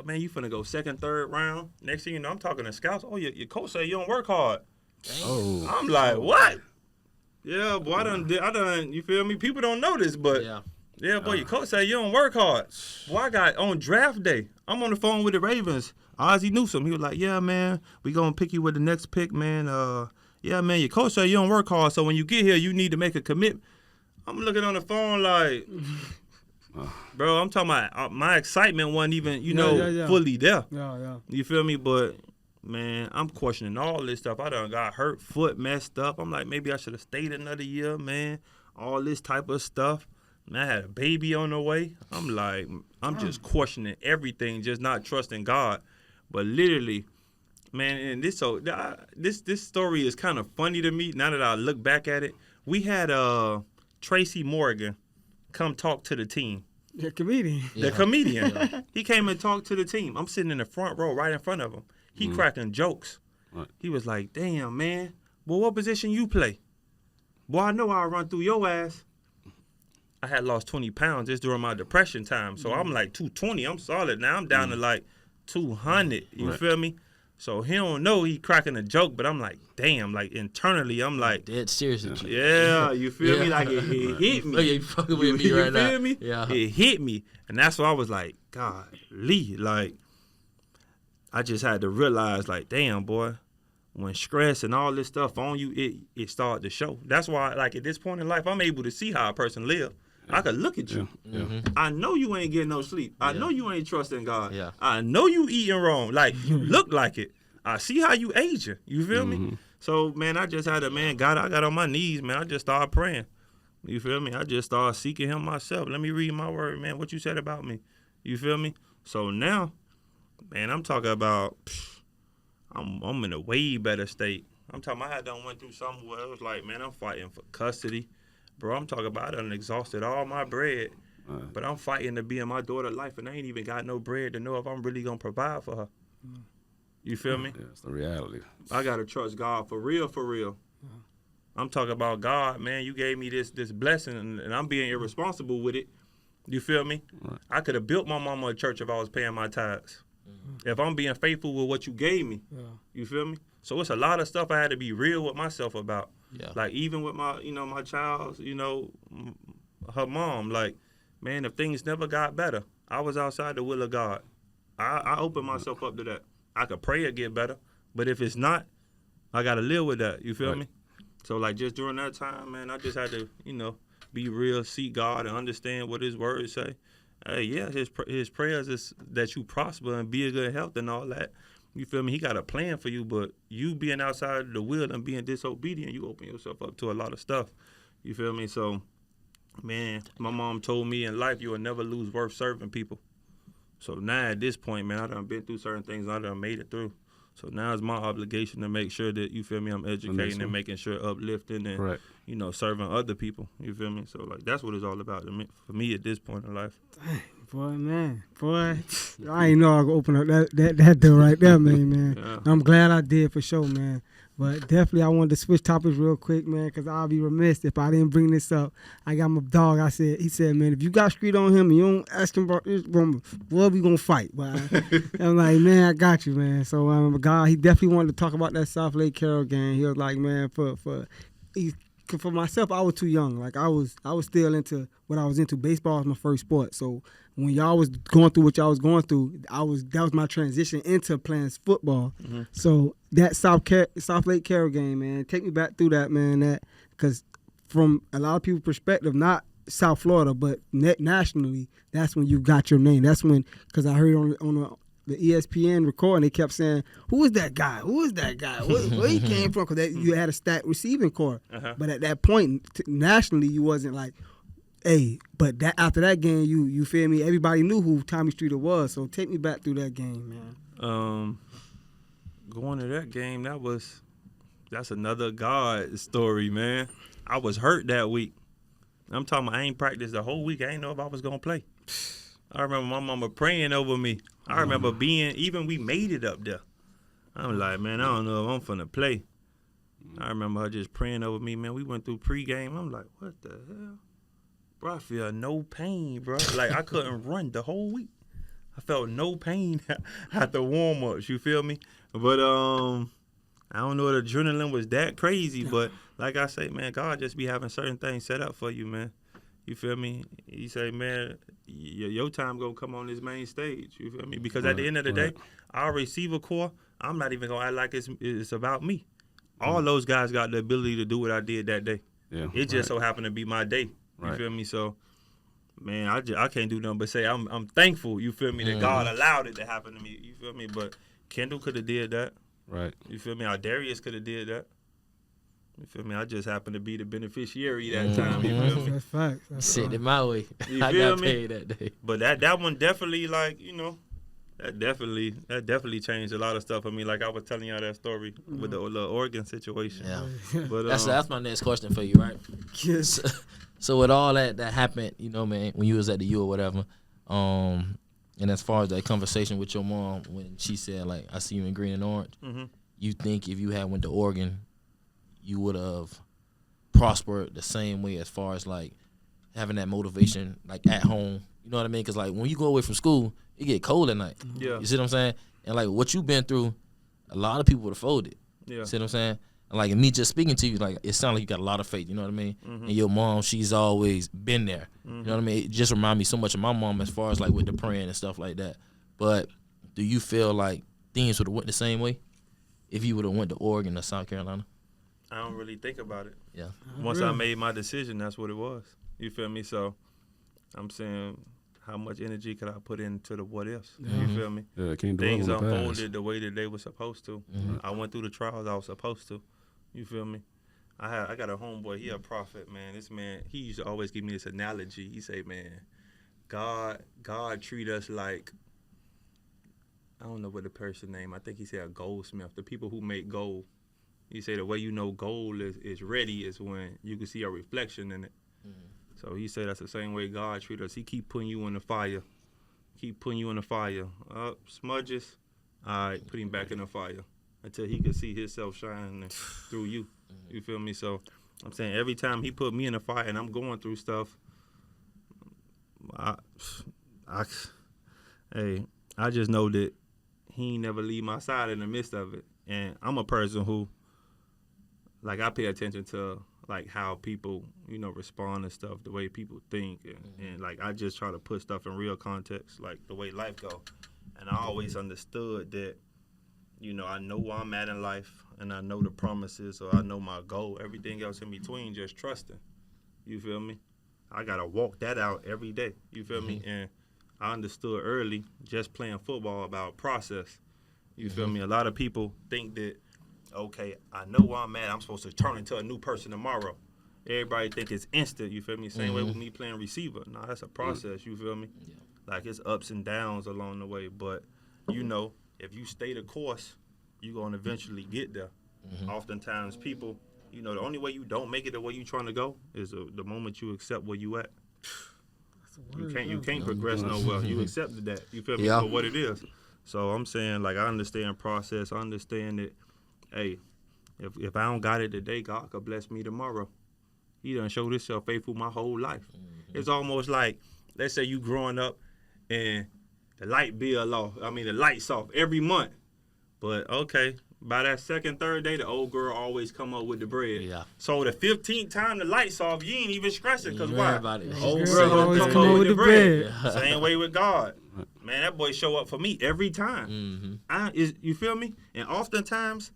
Man, you finna go second, third round. Next thing you know, I'm talking to scouts. Oh, your coach say you don't work hard. Oh. I'm like, what? Yeah, boy, I done. You feel me? People don't know this, but yeah, boy, your coach said you don't work hard. Boy, I got on draft day. I'm on the phone with the Ravens. Ozzie Newsome. He was like, "Yeah, man, we gonna pick you with the next pick, man. Yeah, man, your coach said you don't work hard, so when you get here, you need to make a commitment." I'm looking on the phone like, bro, I'm talking about my excitement wasn't even, fully there. Yeah. You feel me? But man, I'm questioning all this stuff. I done got hurt, foot messed up. I'm like, maybe I should have stayed another year, man. All this type of stuff. Man, I had a baby on the way. I'm like, I'm just questioning everything, just not trusting God. But literally, man, and this story is kind of funny to me now that I look back at it. We had Tracy Morgan come talk to the team. The comedian. The comedian. He came and talked to the team. I'm sitting in the front row right in front of him. He cracking jokes. Right. He was like, "Damn, man. Well, what position you play? Boy, I know I'll run through your ass." I had lost 20 pounds just during my depression time. So I'm like 220. I'm solid now. I'm down to like 200. You feel me? So he don't know he cracking a joke, but I'm like, damn, like internally, I'm like, dead serious. Yeah, you feel me? Like it hit me. You fucking with me right now. You feel me? Yeah. It hit me. And that's why I was like, golly, like, I just had to realize, like, damn, boy, when stress and all this stuff on you, it started to show. That's why, like, at this point in life, I'm able to see how a person live. I could look at you. Yeah. I know you ain't getting no sleep. I know you ain't trusting God. Yeah. I know you eating wrong. Like, you look like it. I see how you aging. You feel me? So, man, I just had I got on my knees, man. I just started praying. You feel me? I just started seeking him myself. Let me read my word, man. What you said about me. You feel me? So now, man, I'm talking about, I'm in a way better state. I'm talking I had done went through something where it was like, man, I'm fighting for custody. Bro, I'm talking about I done exhausted all my bread, but I'm fighting to be in my daughter's life, and I ain't even got no bread to know if I'm really going to provide for her. You feel me? Yeah, it's the reality. I got to trust God for real, for real. I'm talking about God, man, you gave me this blessing, and I'm being irresponsible with it. You feel me? Right. I could have built my mama a church if I was paying my tithes. If I'm being faithful with what you gave me. You feel me? So it's a lot of stuff I had to be real with myself about. Yeah. Like even with my, my child's, her mom, like, man, if things never got better, I was outside the will of God. I opened myself up to that. I could pray it get better, but if it's not, I got to live with that. You feel me? So like just during that time, man, I just had to, be real, seek God and understand what his words say. Hey, yeah, his prayers is that you prosper and be in good health and all that. You feel me? He got a plan for you, but you being outside of the will and being disobedient, you open yourself up to a lot of stuff. You feel me? So, man, my mom told me in life you will never lose worth serving people. So now at this point, man, I done been through certain things. I done made it through. So now it's my obligation to make sure that, you feel me, I'm educating and making sure uplifting and, serving other people. You feel me? So, like, that's what it's all about for me at this point in life. Dang, boy, I ain't know I could open up that door right there, man. Yeah. I'm glad I did for sure, man. But definitely I wanted to switch topics real quick, man, because I'll be remiss if I didn't bring this up. I got my dog. He said, man, if you got street on him and you don't ask him about this, boy, we going to fight. Boy. I'm like, man, I got you, man. So, God, he definitely wanted to talk about that South Lake Carroll game. He was like, man, for myself, I was too young. Like I was still into what I was into. Baseball was my first sport. So when y'all was going through what y'all was going through, that was my transition into playing football. Mm-hmm. So that South Lake Carroll game, man, take me back through that, man. That because from a lot of people's perspective, not South Florida, but nationally, that's when you got your name. That's when, because I heard on the ESPN recording, they kept saying, "Who is that guy? Who is that guy? Where he came from?" Because you had a stacked receiving core. Uh-huh. But at that point, nationally, you wasn't like, "Hey." But after that game, you feel me? Everybody knew who Tommy Streeter was. So take me back through that game, man. Going to that game, that's another God story, man. I was hurt that week. I'm talking about I ain't practiced the whole week. I ain't know if I was gonna play. I remember my mama praying over me. I remember we made it up there. I'm like, man, I don't know if I'm finna play. I remember her just praying over me, man. We went through pregame. I'm like, what the hell? Bro, I feel no pain, bro. Like, I couldn't run the whole week. I felt no pain after warm-ups, you feel me? But, I don't know if adrenaline was that crazy, but like I say, man, God just be having certain things set up for you, man. You feel me? He say, man, your time gonna come on this main stage. You feel me? Because at the end of the day, our receiver core, I'm not even gonna act like it's about me. All those guys got the ability to do what I did that day. Yeah, it just so happened to be my day. You Right. feel me? So, man, I can't do nothing but say I'm thankful. You feel me? That God allowed it to happen to me. You feel me? But Kendall could have did that. Right. You feel me? Our Darius could have did that. You feel me? I just happened to be the beneficiary that time. You feel me? That's facts. That's Sent it my way. You I feel got me? paid that day. But that one definitely, like, you know, that definitely changed a lot of stuff for me. Like I was telling y'all that story with the Oregon situation. Yeah. But That's my next question for you, right? Yes. So with all that happened, you know, man, when you was at the U or whatever, and as far as that conversation with your mom when she said, like, I see you in green and orange, you think if you had went to Oregon, you would have prospered the same way as far as, like, having that motivation, like, at home? You know what I mean? Because, like, when you go away from school, it get cold at night. Yeah. You see what I'm saying? And, like, what you been through, a lot of people would have folded. Yeah. See what I'm saying? And, like, me just speaking to you, like, it sounds like you got a lot of faith. You know what I mean? And your mom, she's always been there. You know what I mean? It just remind me so much of my mom as far as, like, with the praying and stuff like that. But do you feel like things would have went the same way if you would have went to Oregon or South Carolina? I don't really think about it. Yeah. Once I made my decision, that's what it was. You feel me? So I'm saying, how much energy could I put into the what ifs? You feel me? Yeah, can't do Things it on the past. unfolded the way that they were supposed to. I went through the trials I was supposed to. You feel me? I got a homeboy. He a prophet, man. This man, he used to always give me this analogy. He say, man, God treat us like, I don't know what the person name. I think he said a goldsmith. The people who make gold. He say the way you know gold is ready is when you can see a reflection in it. So he said that's the same way God treat us. He keep putting you in the fire. Keep putting you in the fire. Up, smudges. All right, put him back in the fire until he can see himself shining through you. You feel me? So I'm saying every time he put me in the fire and I'm going through stuff, I just know that he ain't never leave my side in the midst of it. And I'm a person who, like, I pay attention to, like, how people, you know, respond to stuff, the way people think. And like, I just try to put stuff in real context, like the way life go. And I always understood that, you know, I know where I'm at in life and I know the promises or I know my goal. Everything else in between, just trusting. You feel me? I got to walk that out every day. You feel me? And I understood early, just playing football, about process. You feel me? A lot of people think that, okay, I know where I'm at. I'm supposed to turn into a new person tomorrow. Everybody think it's instant. You feel me? Same way with me playing receiver. No, that's a process. You feel me? Yeah. Like, it's ups and downs along the way. But, you know, if you stay the course, you're going to eventually get there. Oftentimes people, you know, the only way you don't make it the way you trying to go is the moment you accept where you at. You can't progress nowhere. You accepted that. You feel me? Yeah. For what it is. So I'm saying, like, I understand process. I understand that, hey, if I don't got it today, God could bless me tomorrow. He done showed himself faithful my whole life. It's almost like, let's say you growing up and the light bill off. I mean, the lights off every month. But, okay, by that second, third day, the old girl always come up with the bread. Yeah. So the 15th time the lights off, you ain't even stressing. Because why? About it. The old Girl girl always gonna come up with the bread. bread. Same way with God. Man, that boy show up for me every time. You feel me? And oftentimes,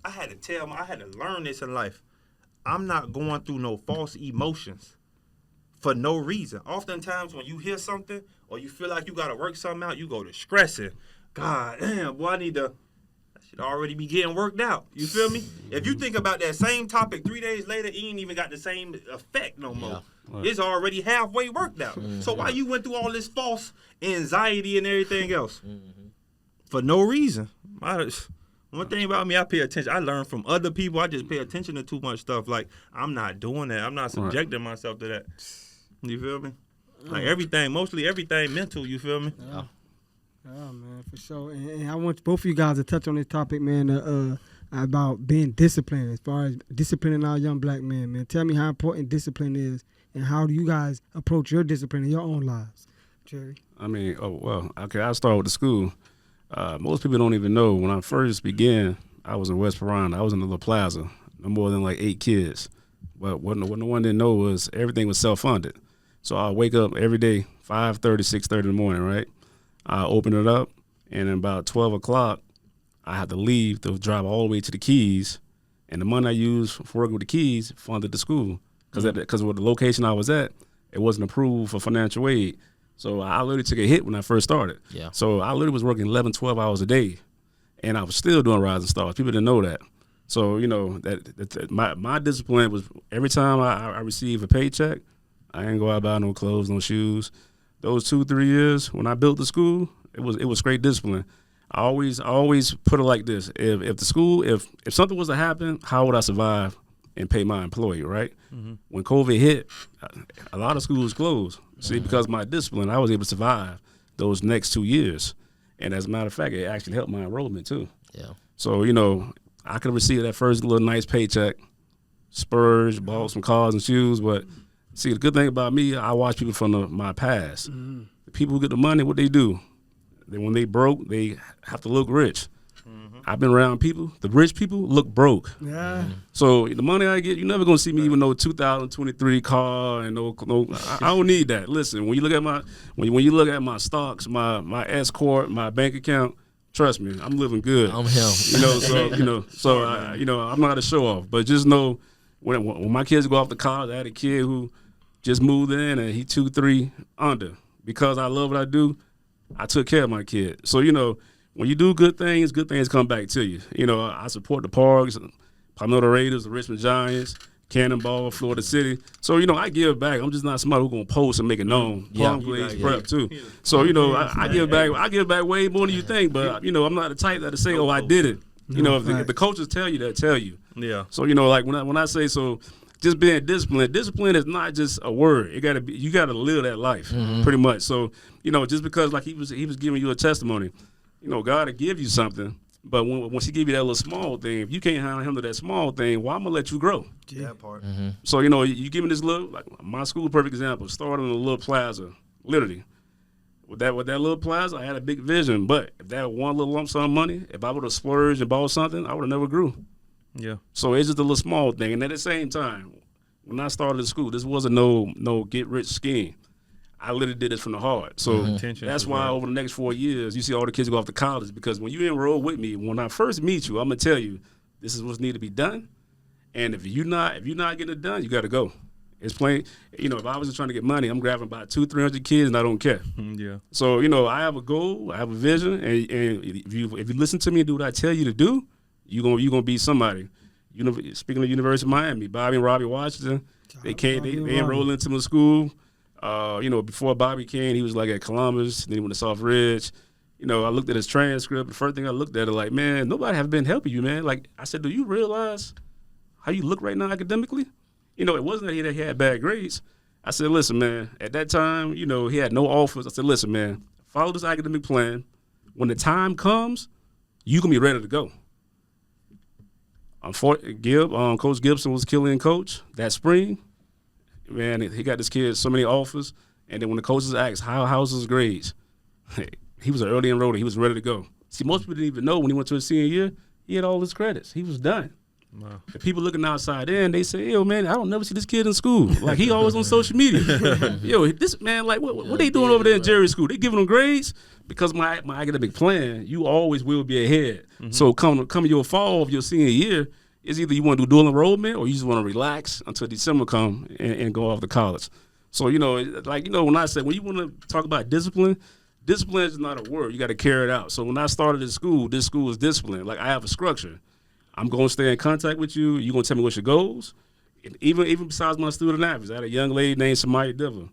I had to learn this in life. I'm not going through no false emotions for no reason. Oftentimes, when you hear something or you feel like you got to work something out, you go to stressing. God damn, boy, that should already be getting worked out. You feel me? If you think about that same topic 3 days later, it ain't even got the same effect no more. Right. It's already halfway worked out. So why you went through all this false anxiety and everything else? For no reason. One thing about me, I pay attention. I learn from other people. I just pay attention to too much stuff. Like, I'm not doing that. I'm not subjecting myself to that. You feel me? Like, mostly everything mental, you feel me? Yeah. Oh, man, for sure. And I want both of you guys to touch on this topic, man, about being disciplined, as far as disciplining our young black men, man. Tell me how important discipline is and how do you guys approach your discipline in your own lives, Jerry? I mean, okay, I'll start with the school. Most people don't even know when I first began, I was in West Verona. I was in the La Plaza. no more than like 8 kids. But what no one didn't know was everything was self-funded. So I wake up every day, 5:30, 6:30 in the morning, right? I open it up, and then about 12 o'clock, I have to leave to drive all the way to the Keys. And the money I used for working with the Keys funded the school. Because with the location I was at, it wasn't approved for financial aid. So I literally took a hit when I first started. Yeah. So I literally was working 11, 12 hours a day, and I was still doing Rising Stars. People didn't know that. So, you know, my discipline was every time I receive a paycheck, I ain't go out buy no clothes, no shoes. Those 2-3 years when I built the school, it was great discipline. I always put it like this: if something was to happen, how would I survive and pay my employee, right? Mm-hmm. When COVID hit, a lot of schools closed. See, because of my discipline, I was able to survive those next 2 years. And as a matter of fact, it actually helped my enrollment too. Yeah. So, you know, I could receive that first little nice paycheck, splurge, bought some cars and shoes. But see, the good thing about me, I watch people from my past. Mm-hmm. The people who get the money, what they do, when they broke, they have to look rich. I've been around people. The rich people look broke. Yeah. So the money I get, you're never gonna see me even no 2023 car and no. I don't need that. Listen, when you look at my stocks, my Escort, my bank account, trust me, I'm living good. I'm him. I'm not a show off, but just know when my kids go off to college, I had a kid who just moved in and he 2-3 under. Because I love what I do, I took care of my kid. So when you do good things come back to you. You know, I support the Parks, Palmetto Raiders, the Richmond Giants, Cannonball, Florida City. So, I give back. I'm just not somebody who's going to post and make it known. Palm Glaze prep, too. So, I give back. I give back way more than you think. But, I'm not the type that to say, I did it. If the coaches tell you that, tell you. Yeah. So, like when I say so, just being disciplined. Discipline is not just a word. You got to live that life, pretty much. So, just because like he was giving you a testimony, God will give you something, but once he give you that little small thing, if you can't handle that small thing, well, I'm going to let you grow. That part. Mm-hmm. So, you give me this little, like my school, perfect example, started in a little plaza, literally. With that little plaza, I had a big vision, but if that one little lump sum of money, if I would have splurged and bought something, I would have never grew. Yeah. So it's just a little small thing. And at the same time, when I started school, this wasn't no get-rich scheme. I literally did this from the heart. So that's why over the next 4 years, you see all the kids go off to college. Because when you enroll with me, when I first meet you, I'm going to tell you, this is what's needed to be done. And if you're not getting it done, you got to go. It's plain, if I was just trying to get money, I'm grabbing about 200-300 kids and I don't care. Yeah. So, I have a goal, I have a vision. And if you listen to me and do what I tell you to do, you're gonna be somebody. Speaking of University of Miami, Bobby and Robbie Washington, they enrolled into my school. Before Bobby came, he was like at Columbus, then he went to South Ridge. I looked at his transcript. The first thing I looked at it like, man, nobody have been helping you, man. Like I said, do you realize how you look right now academically? It wasn't that he had bad grades. I said, listen, man, at that time, he had no offers. I said, listen, man, follow this academic plan. When the time comes, you can be ready to go. Coach Gibson was killing coach that spring. Man, he got this kid so many offers, and then when the coaches asked, how's his grades? He was an early enroller. He was ready to go. See, most people didn't even know when he went to his senior year, he had all his credits. He was done. Wow. The people looking outside in, they say, yo, man, I don't never see this kid in school. Like, he always on social media. Yo, this man, like, what they doing over there in Jerry's school? They giving him grades? Because my academic plan, you always will be ahead. Mm-hmm. So come your fall of your senior year, it's either you want to do dual enrollment or you just want to relax until December come and go off to college. So, when I say, when you want to talk about discipline is not a word. You got to carry it out. So when I started this school is discipline. Like, I have a structure. I'm going to stay in contact with you. You're going to tell me what's your goals. And even besides my student athletes, I had a young lady named Samaya Diva.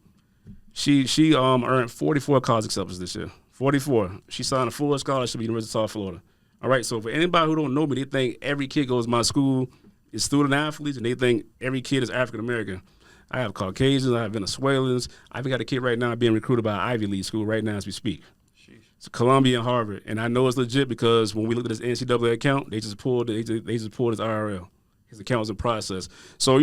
She earned 44 college acceptances this year. 44. She signed a full scholarship at the University of South Florida. All right, so for anybody who don't know me, they think every kid goes to my school is student athletes, and they think every kid is African-American. I have Caucasians, I have Venezuelans. I even got a kid right now being recruited by Ivy League school right now as we speak. It's Columbia and Harvard, and I know it's legit because when we looked at his NCAA account, they just pulled his IRL. His account was in process. So,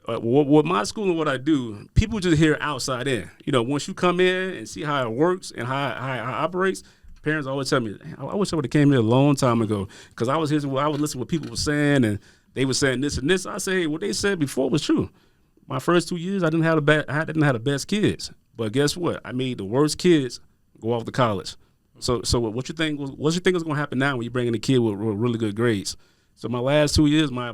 with my school and what I do, people just hear outside in. Once you come in and see how it works and how it operates, parents always tell me, I wish I would have came here a long time ago because I was listening to what people were saying, and they were saying this and this. I say, hey, what they said before was true. My first 2 years, I didn't have the best kids, but guess what? I made the worst kids go off to college. So what you think is going to happen now when you bring in a kid with really good grades? So my last 2 years, my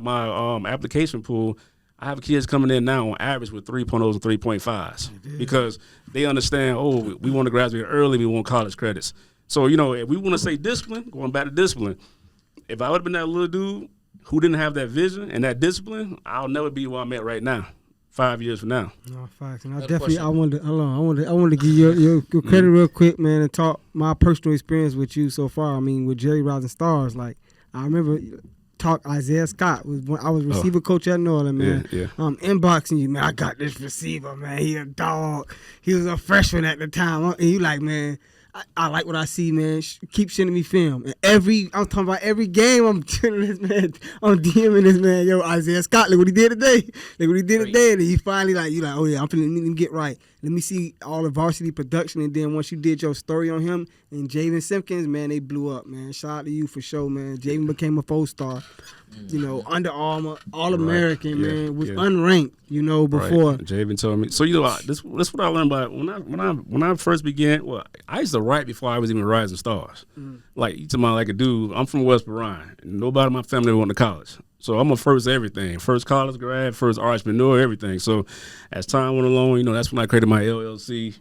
application pool, I have kids coming in now on average with 3.0s and 3.5s because they understand, oh, we want to graduate early, we want college credits. So, if we want to say discipline, going back to discipline, if I would have been that little dude who didn't have that vision and that discipline, I'll never be where I'm at right now. 5 years from now. No, facts. And I wanted to give your credit real quick, man, and talk my personal experience with you so far. I mean, with Jerry Rising Stars, like I remember Isaiah Scott was when I was receiver coach at Northern, man. Yeah. Inboxing you, man. I got this receiver, man. He a dog. He was a freshman at the time, and you like, man. I like what I see, man. Keep sending me film. And I'm talking about every game I'm telling this man, I'm DMing this man, yo, Isaiah Scott, look what he did today. And he finally oh yeah, I'm finna get right. Let me see all the varsity production. And then once you did your story on him and Javen Simpkins, man, they blew up, man. Shout out to you for sure, man. Javen became a 4-star. Under Armour, All-American, man, was unranked, before. Right. Javen told me. So, this what I learned about when I first began. Well, I used to write before I was even Rising Stars. Like, you talking about like a dude, I'm from West Bryan. Nobody in my family went to college. So I'm a first everything. First college grad, first entrepreneur, everything. So as time went along, that's when I created my LLC.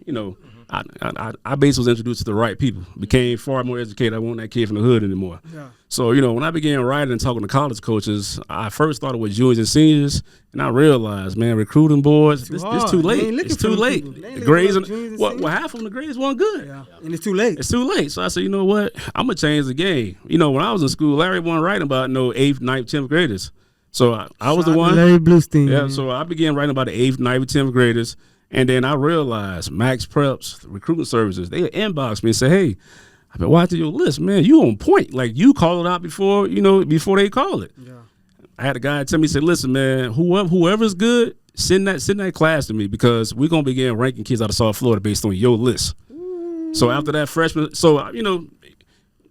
I basically was introduced to the right people. Became far more educated. I wasn't that kid from the hood anymore. Yeah. So, when I began writing and talking to college coaches, I first started with juniors and seniors, and I realized, man, recruiting boards, it's too late. It's too late. The grades, half of them, the grades weren't good. Yeah. And it's too late. It's too late. So I said, you know what? I'm going to change the game. When I was in school, Larry wasn't writing about 8th, 9th, 10th graders. So I was the one. Larry Bluestein. Yeah, so I began writing about the 8th, 9th, 10th graders. And then I realized Max Preps, the recruiting services, they would inbox me and say, hey, I've been watching your list, man. You on point. Like, you call it out before they call it. Yeah. I had a guy tell me, he said, listen, man, whoever's good, send that class to me because we're going to begin ranking kids out of South Florida based on your list. So after that freshman,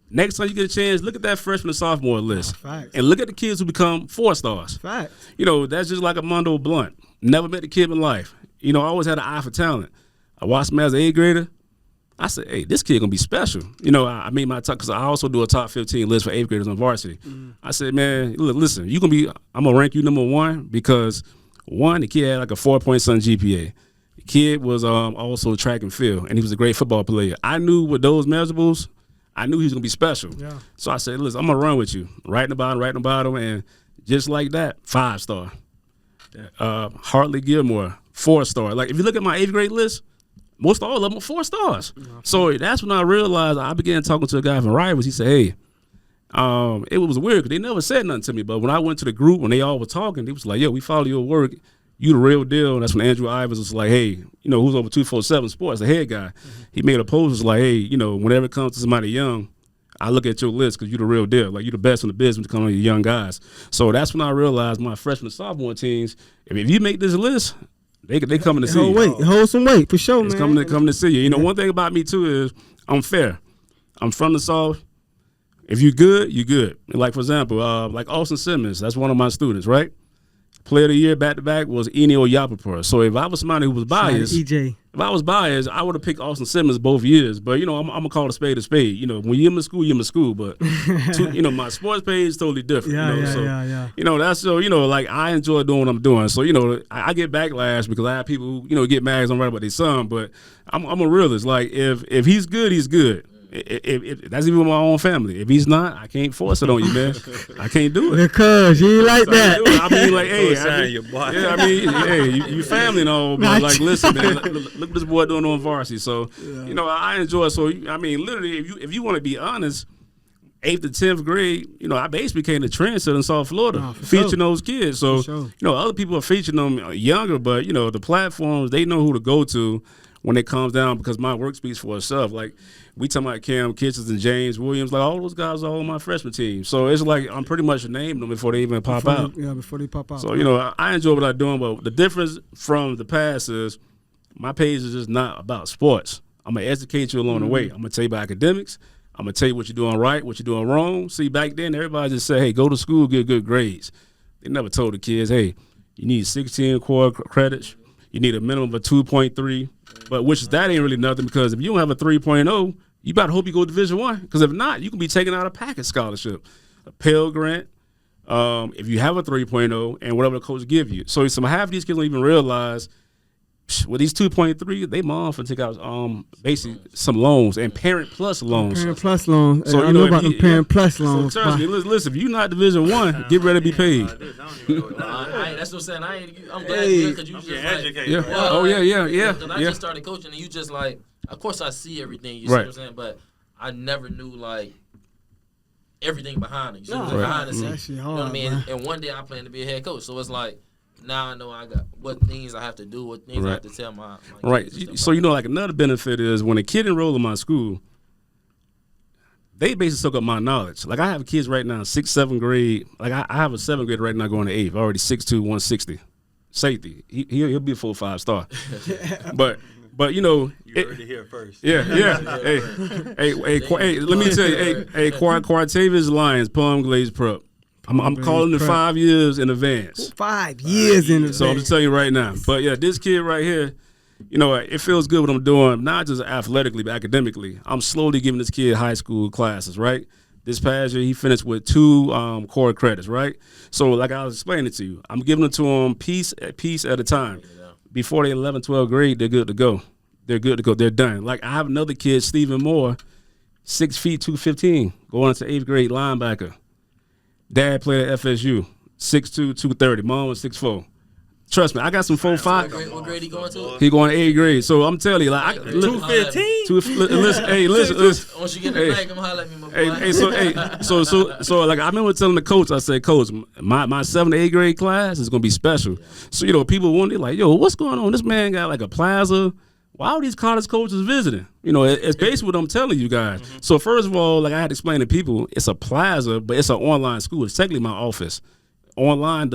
next time you get a chance, look at that freshman and sophomore list. And look at the kids who become 4-stars. Facts. That's just like a Mondo Blunt. Never met the kid in life. I always had an eye for talent. I watched him as an 8th grader. I said, hey, this kid going to be special. I made my top, because I also do a top 15 list for 8th graders on varsity. I said, man, look, listen, I'm going to rank you number 1 because, 1, the kid had like a 4-point-something GPA. The kid was also track and field, and he was a great football player. I knew with those measurables, I knew he was going to be special. Yeah. So I said, listen, I'm going to run with you. Right in the bottom, and just like that, 5-star. Hartley Gilmore, 4-star. Like, if you look at my 8th grade list, most all of them are 4 stars. So that's when I realized I began talking to a guy from Rivals. He said, hey, it was weird because they never said nothing to me. But when I went to the group, when they all were talking, they was like, yo, we follow your work. You the real deal. And that's when Andrew Ivers was like, hey, who's over 247 Sports, the head guy. He made a post was like, hey, whenever it comes to somebody young, I look at your list because you the real deal. Like, you the best in the business when it comes to young guys. So that's when I realized my freshman and sophomore teams, if you make this list, they coming to see you. Hold some weight for sure, it's man. It's coming to see you. One thing about me too is I'm fair. I'm from the South. If you good, you good. Like, for example, like Austin Simmons, that's one of my students, right? Player of the year back-to-back was Enio Yapapur. So if I was somebody who was biased, if I was biased, I would have picked Austin Simmons both years. But, I'm going to call a spade a spade. When you're in school, you're in school. But, my sports page is totally different. That's so, like, I enjoy doing what I'm doing. So, I get backlash because I have people who, get mad because I'm right about their son. But I'm a realist. Like, if he's good, he's good. If that's even my own family. If he's not, I can't force it on you, man. I can't do it. Because you ain't like that. I mean, like, hey, you family and all, but like, listen, man, look what this boy doing on varsity. So, I enjoy it. So, I mean, literally, if you want to be honest, 8th to 10th grade, I basically became the trendsetter in South Florida, featuring those kids. So, other people are featuring them younger, but the platforms, they know who to go to when it comes down because my work speaks for itself. Like, we talking about Cam Kitchens and James Williams, like all those guys are on my freshman team. So it's like I'm pretty much naming them before they even pop out. Before they pop out. So, I enjoy what I'm doing, but the difference from the past is my page is just not about sports. I'm going to educate you along the way. I'm going to tell you about academics. I'm going to tell you what you're doing right, what you're doing wrong. See, back then, everybody just said, hey, go to school, get good grades. They never told the kids, hey, you need 16 core credits. You need a minimum of 2.3. But that ain't really nothing, because if you don't have a 3.0, you better hope you go Division I. Because if not, you can be taking out a package scholarship, a Pell Grant, if you have a 3.0 and whatever the coach give you. So half of these kids don't even realize with these 2.3, they mom for take out basically some loans and Parent Plus loans. Parent Plus loans. So I know about them Parent Plus loans. So trust me, listen, if you're not Division I, get ready to be paid. That's what I'm saying. I'm glad because you just educated. Yeah. Well, yeah. Because I just started coaching, and you just like, of course I see everything. You see what I'm saying? But I never knew like everything behind it. You see what I'm saying? Behind the scenes. You know what I mean? And one day I plan to be a head coach. So it's like, now I know I got what things I have to do, what things I have to tell my kids. So like another benefit is when a kid enroll in my school, they basically soak up my knowledge. Like I have kids right now, 6th, 7th grade. Like I have a 7th grader right now going to 8th, already 6'2", 160. Safety. He'll be a 4-5 star. But you know, you heard it here first. Yeah. hey, let me tell you, Quartavius Lyons, Palm Glazed Prep. I'm calling it 5 years in advance. 5 years in advance. So I'm just telling you right now. But yeah, this kid right here, you know, it feels good what I'm doing, not just athletically, but academically. I'm slowly giving this kid high school classes, right? This past year, he finished with 2 core credits, right? So like I was explaining to you, I'm giving it to him piece at a time. Before they 11, 12th grade, they're good to go. They're good to go. They're done. Like I have another kid, Stephen Moore, 6 feet, 215, going into 8th grade linebacker. Dad played at FSU, 6'2", 230. Mom was 6'4". Trust me, I got some 4'5". What grade he going to? He going to 8th grade. So I'm telling you, like 215. Listen. Once you get the bag, come holler at me, my boy. So like I remember telling the coach, I said, Coach, my 7th to 8th grade class is gonna be special. So you know, people wonder like, yo, what's going on? This man got like a plaza. Why are these college coaches visiting? You know, it's basically what I'm telling you guys. Mm-hmm. So first of all, like I had to explain to people, it's a plaza, but it's an online school. It's technically my office. Online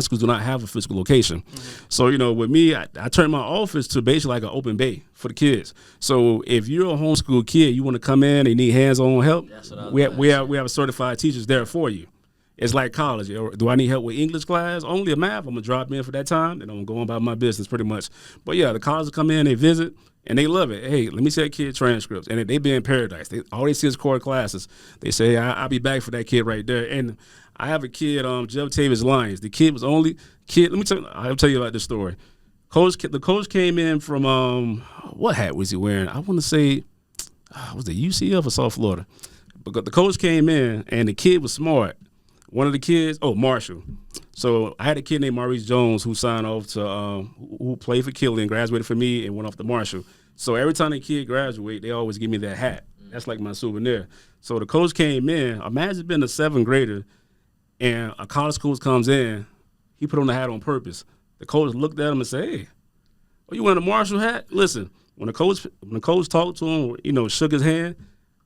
schools do not have a physical location. Mm-hmm. So, you know, with me, I turned my office to basically like an open bay for the kids. So if you're a homeschool kid, you want to come in, they need hands-on help, we have certified teachers there for you. It's like college. Do I need help with English class? Only a math. I'm going to drop in for that time, and I'm going about my business pretty much. But, yeah, the colleges come in, they visit, and they love it. Hey, let me see that kid transcripts. And they be in paradise. All they see is core classes. They say, hey, I'll be back for that kid right there. And I have a kid, Jeff Tavis Lyons. The kid was only kid. I'll tell you about this story. The coach came in from, what hat was he wearing? I want to say, was it UCF or South Florida? But the coach came in, and the kid was smart. One of the kids, Marshall. So I had a kid named Maurice Jones who signed off to, who played for Killian, graduated for me, and went off to Marshall. So every time the kid graduate, they always give me that hat. That's like my souvenir. So the coach came in. Imagine being a 7th grader, and a college coach comes in. He put on the hat on purpose. The coach looked at him and said, "Hey, you wearing a Marshall hat?" Listen, when the coach talked to him, you know, shook his hand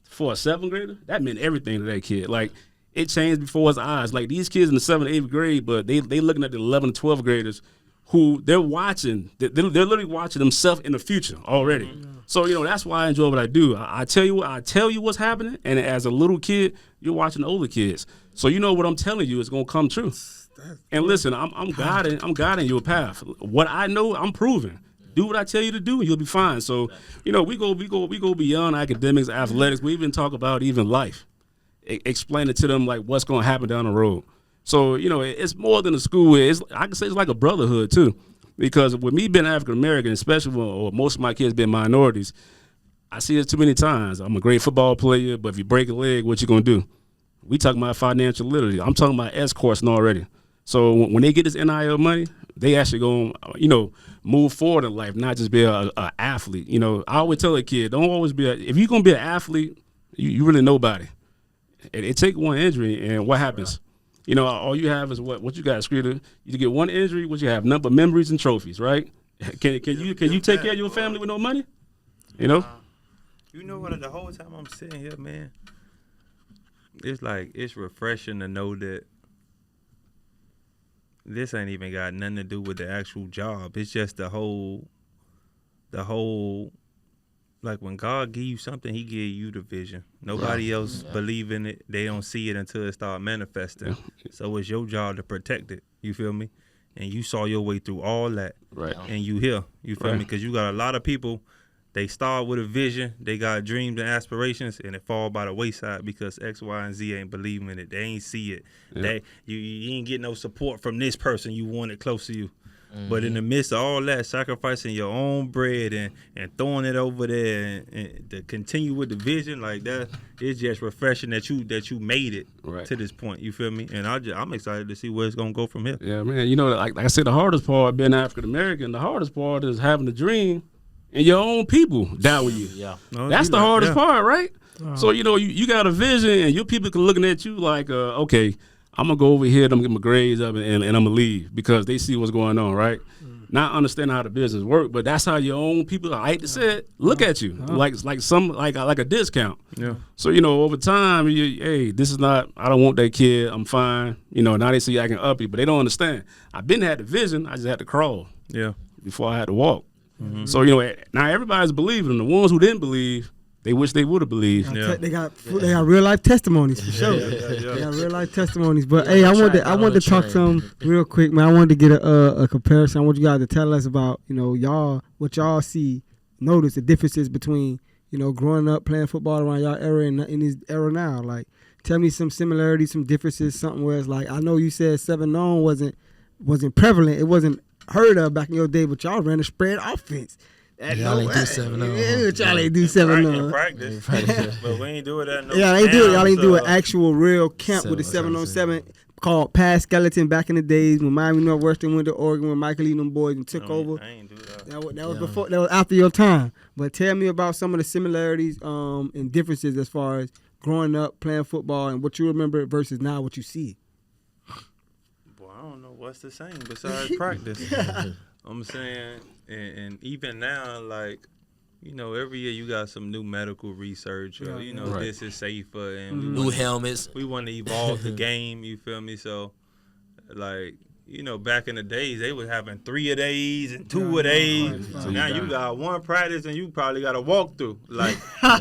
for a 7th grader, that meant everything to that kid. Like, it changed before his eyes. Like these kids in the 7th, 8th grade, but they looking at the 11th, 12th graders who they're watching. They're literally watching themselves in the future already. Mm-hmm. So, you know, that's why I enjoy what I do. I tell you what's happening, and as a little kid, you're watching the older kids. So you know what I'm telling you is gonna come true. And listen, I'm guiding you a path. What I know, I'm proving. Do what I tell you to do, and you'll be fine. So, you know, we go beyond academics, athletics. We even talk about even life. Explain it to them like what's going to happen down the road. So, you know, it's more than a school. I can say it's like a brotherhood too, because with me being African American, especially when most of my kids being minorities, I see it too many times. I'm a great football player, but if you break a leg, what you going to do? We talking about financial literacy. I'm talking about S-coursing already. So when they get this NIL money, they actually going to, you know, move forward in life, not just be a athlete. You know, I always tell a kid, don't always be if you're going to be an athlete, you really nobody. It take one injury, and what happens? You know, all you have is what you got, Screeter. You get one injury, what you have, number memories and trophies, right? Can you take care of your family with no money? You know? You know what? The whole time I'm sitting here, man, it's like it's refreshing to know that this ain't even got nothing to do with the actual job. It's just the whole like when God give you something, he give you the vision. Nobody else believe in it. They don't see it until it start manifesting. So it's your job to protect it. You feel me? And you saw your way through all that. Right. And you here. You feel me? Because you got a lot of people, they start with a vision. They got dreams and aspirations, and it fall by the wayside because X, Y, and Z ain't believing in it. They ain't see it. You ain't get no support from this person you wanted close to you. But in the midst of all that, sacrificing your own bread and throwing it over there and to continue with the vision like that, it's just refreshing that you made it to this point. You feel me? And I'm excited to see where it's gonna go from here. Yeah, man. You know, like I said, the hardest part being African American, the hardest part is having a dream and your own people down with you. Yeah, that's the hardest part, right? So you know, you got a vision and your people can looking at you like, okay, I'm gonna go over here, I'm gonna get my grades up, and I'm gonna leave because they see what's going on, right? Not understanding how the business work, but that's how your own people, I hate to say it, look at you like a discount. Yeah. So you know, over time, hey, this is not. I don't want that kid. I'm fine. You know, now they see I can up you, but they don't understand. I've been had the vision. I just had to crawl. Yeah. Before I had to walk. So you know, now everybody's believing. The ones who didn't believe, they wish they would have believed. They got real life testimonies for sure. They got real life testimonies. But hey, I wanted to talk some real quick, man. I wanted to get a comparison. I want you guys to tell us about, you know, what y'all notice the differences between, you know, growing up playing football around y'all era and in this era now. Like, tell me some similarities, some differences, something where it's like, I know you said 7-on wasn't prevalent. It wasn't heard of back in your day, but y'all ran a spread offense. Y'all ain't do 7-on. Yeah, y'all ain't do 7-on. Practice, but we ain't do it at no. Yeah, they do it. Y'all ain't do an actual real camp with the 7-on-7 called Pass Skeleton back in the days when Miami Northwestern went to Oregon when Michael Lee and them boys and took over. I ain't do that. That was before. That was after your time. But tell me about some of the similarities and differences as far as growing up playing football and what you remember versus now what you see. Boy, I don't know what's the same besides practice. I'm saying, and even now, like, you know, every year you got some new medical research, or, you know, this is safer, and new helmets. We want to evolve the game, you feel me? So, like, you know, back in the days, they was having 3 of these and 2 of these. So now you got one practice and you probably got a walkthrough. Like,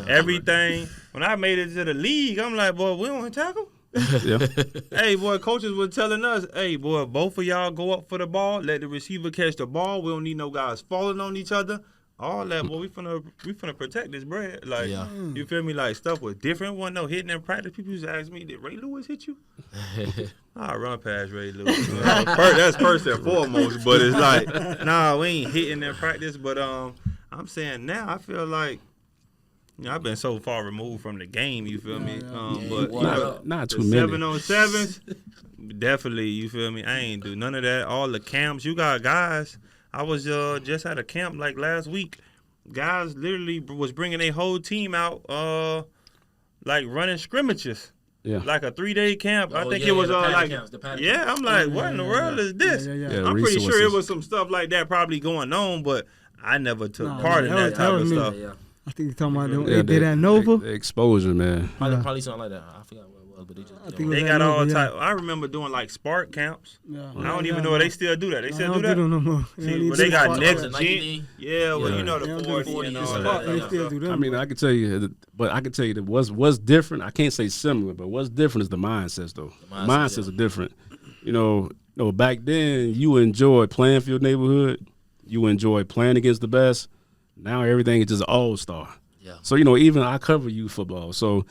everything. When I made it to the league, I'm like, boy, we don't tackle? Hey, boy, coaches were telling us, hey, boy, both of y'all go up for the ball, let the receiver catch the ball. We don't need no guys falling on each other. All that, boy, we finna protect this bread. Like, you feel me? Like, stuff was different. Wasn't no hitting in practice. People used to ask me, did Ray Lewis hit you? I run past Ray Lewis. That's first and foremost. But it's like, nah, we ain't hitting in practice. But I'm saying now, I feel like, you know, I've been so far removed from the game, you feel me? But you know, not too many. 7-on-7s, definitely, you feel me? I ain't do none of that. All the camps, you got guys. I was just at a camp like last week. Guys literally was bringing a whole team out, like running scrimmages. Yeah. Like a 3-day camp. I think it was like, I'm like, what in the world is this? I'm pretty sure it was some stuff like that probably going on, but I never took part in that type of stuff. I think you're talking about they did that Nova. The exposure, man. Probably something like that. I forgot what it was, but they just they got all type. I remember doing like Spark camps. I don't even know if they still do that. They still do that? No more. See, they got next gen. Yeah, well, you know the 40 and all that. They still do that. I mean, I can tell you, that what's different. I can't say similar, but what's different is the mindsets, though. The mindsets are different. You know, back then you enjoyed playing for your neighborhood. You enjoyed playing against the best. Now everything is just all-star. Yeah. So, you know, even I cover youth football. So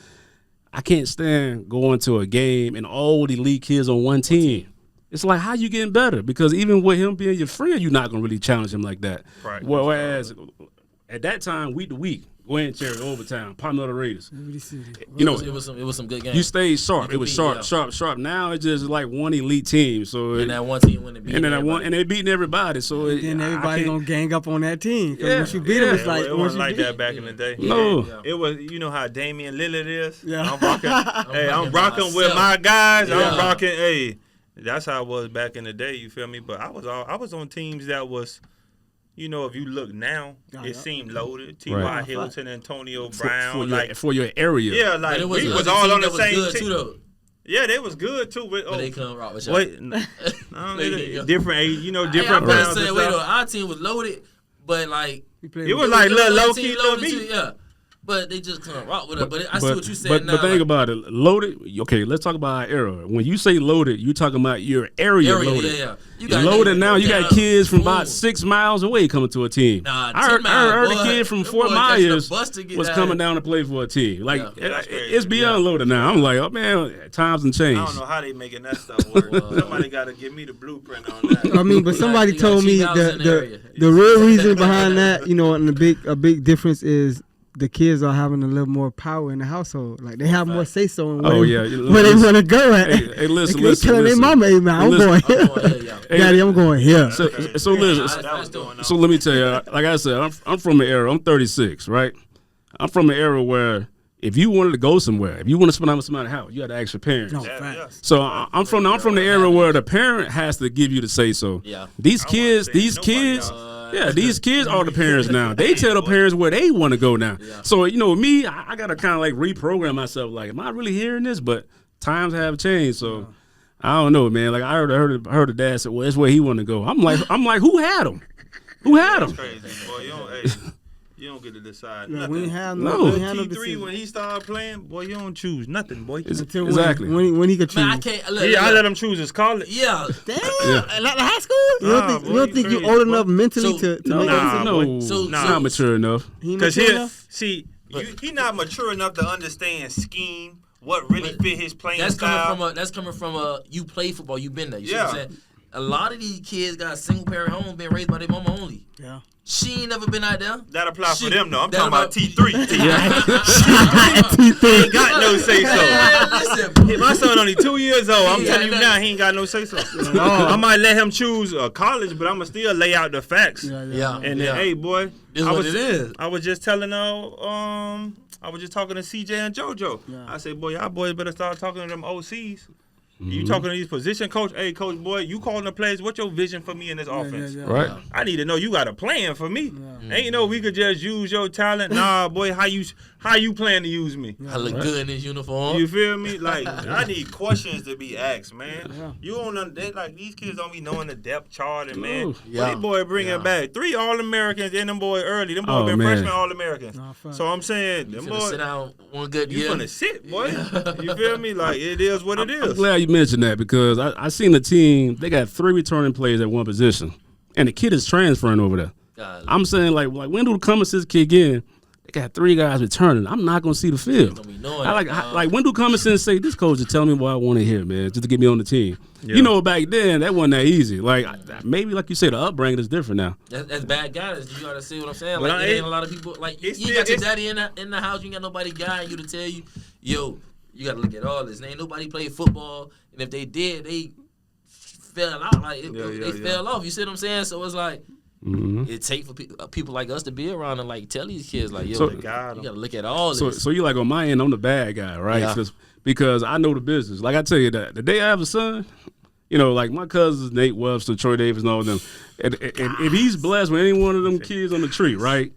I can't stand going to a game and all the elite kids on one team. It's like, how you getting better? Because even with him being your friend, you're not going to really challenge him like that. Right. Whereas at that time, week to week, Gwen Cherry, overtime, partner of the Raiders. You know, it was some good games. You stayed sharp. It was sharp. Now it's just like one elite team. So and that one team when they beat and they beating everybody. So then everybody gonna gang up on that team. Yeah, once you beat them, it's like it wasn't like that back in the day. No, it was. You know how Damian Lillard is. Yeah, I'm rocking with my guys. I'm rocking. Hey, that's how it was back in the day. You feel me? But I was on teams that was. You know, if you look now, it seemed loaded. T.Y. Hilton, Antonio Brown, for your area. Yeah, like we was all on the same team. Yeah, they was good too. But they couldn't rock with y'all. Different, different pounds. Our team was loaded, but like It It was like little low key, little loaded beat. too, yeah. But they just couldn't rock with it. But I see what you said But now. the thing about it, loaded. Okay, let's talk about our era. When you say loaded, you're talking about your area loaded. Yeah. You Loaded now. You got kids from boom. about 6 miles away coming to a team. Nah, I 10 heard miles, a kid boy. from Them Fort boys catching the Myers bus to get was down coming there. down to play for a team. Like Yeah. That's crazy. it's beyond loaded now. I'm like, oh man, times and I changed. don't know how they making that stuff work. Somebody got to give me the blueprint on that. I mean, but somebody They got told me cheap houses in the area. the real reason behind that, you know, and a big difference is the kids are having a little more power in the household. Like they have more say so in Oh, where yeah. where they want to go at. Hey, listen, They telling their mama, "Hey man, I'm going here, Hey, Daddy, I'm going here." So listen. That was going on. So let me tell you, like I said, I'm from an era. I'm 36, right? I'm from an era where if you wanted to go somewhere, if you want to spend time with somebody in the house, you had to ask your parents. No, Yeah, fact. yeah. So I'm from the era where the parent has to give you the say so. Yeah. These I kids, wanna say these nobody kids, else. these kids are the parents now. They tell the parents where they want to go now. Yeah. So you know me, I gotta kind of like reprogram myself. Like, am I really hearing this? But times have changed, so I don't know, man. Like I heard the dad say, well, that's where he want to go. I'm like, who had him? Who had him? That's crazy, boy. You don't get to decide No, nothing. we ain't have No. no. We ain't have no T3 decision. when he started playing, boy, you don't choose nothing, boy. Until Exactly. when he could choose. Man, I can't. Look, Yeah, I let him choose his college. Yeah. Damn, Yeah. like high school. You Nah, don't think boy, you don't you think you're crazy, old boy. enough mentally So- to No, make nah, a decision? No, So- it's so- not mature enough. He Because mature he, enough? see, he not mature enough to understand scheme, what really But fit his playing That's style. coming from a you play football, you been there. You see what Yeah. I'm saying? A lot of these kids got single parent homes, been raised by their mama only. Yeah. She ain't never been out there. That apply for She- them though. I'm that talking about about- T3. He ain't got no say so. Man, listen, My son only 2 years old. I'm He telling ain't you got now, he ain't got no say so. I might let him choose a college, but I'ma still lay out the facts. yeah. And then, hey, boy, This I what was, it is. I was just telling I was just talking to CJ and JoJo. Yeah. I said, boy, y'all boys better start talking to them OCs. You talking to these position coach? Hey, coach, boy, you calling the plays? What's your vision for me in this offense? Right. I need to know you got a plan for me. Ain't no we could just use your talent. Nah, boy, how you plan to use me? I look good in this uniform. You feel me? Like I need questions to be asked, man. Yeah. You don't they like these kids don't be knowing the depth chart and man. No. Yeah. These boy bringing Yeah. back 3 All-Americans and them boy early. Them boy Oh, been man. freshman All-Americans. Nah, fact. So I'm saying them Finna sit boy down one good you year. finna sit, boy. You feel me? Like it is what it I'm is. glad you mentioned that because I seen the team. They got 3 returning players at one position, and the kid is transferring over there. God, I'm saying like when do the comments kick in? They got 3 guys returning. I'm not gonna see the field. don't be knowing I that. like when do comments say this coach is telling me what I want to hear, man, just to get me on the team. Yeah. You know, back then that wasn't that easy. Like maybe like you say, the upbringing is different now. that's bad guidance. You gotta see what I'm saying. But Like I it ain't- ain't a lot of people. Like you it's ain't got still- your daddy in the house. You ain't got nobody guiding you to tell you, yo, you gotta look at all this. Ain't nobody play football, and if they did, they fell out. Like they fell off. You see what I'm saying? So it's like it take for people like us to be around and like tell these kids like, yo, So- you gotta look at all this. So you like on my end, I'm the bad guy, right? Yeah. Because I know the business. Like I tell you that the day I have a son, you know, like my cousins, Nate Webster, Troy Davis, and all of them. And if he's blessed with any one of them kids on the tree, right?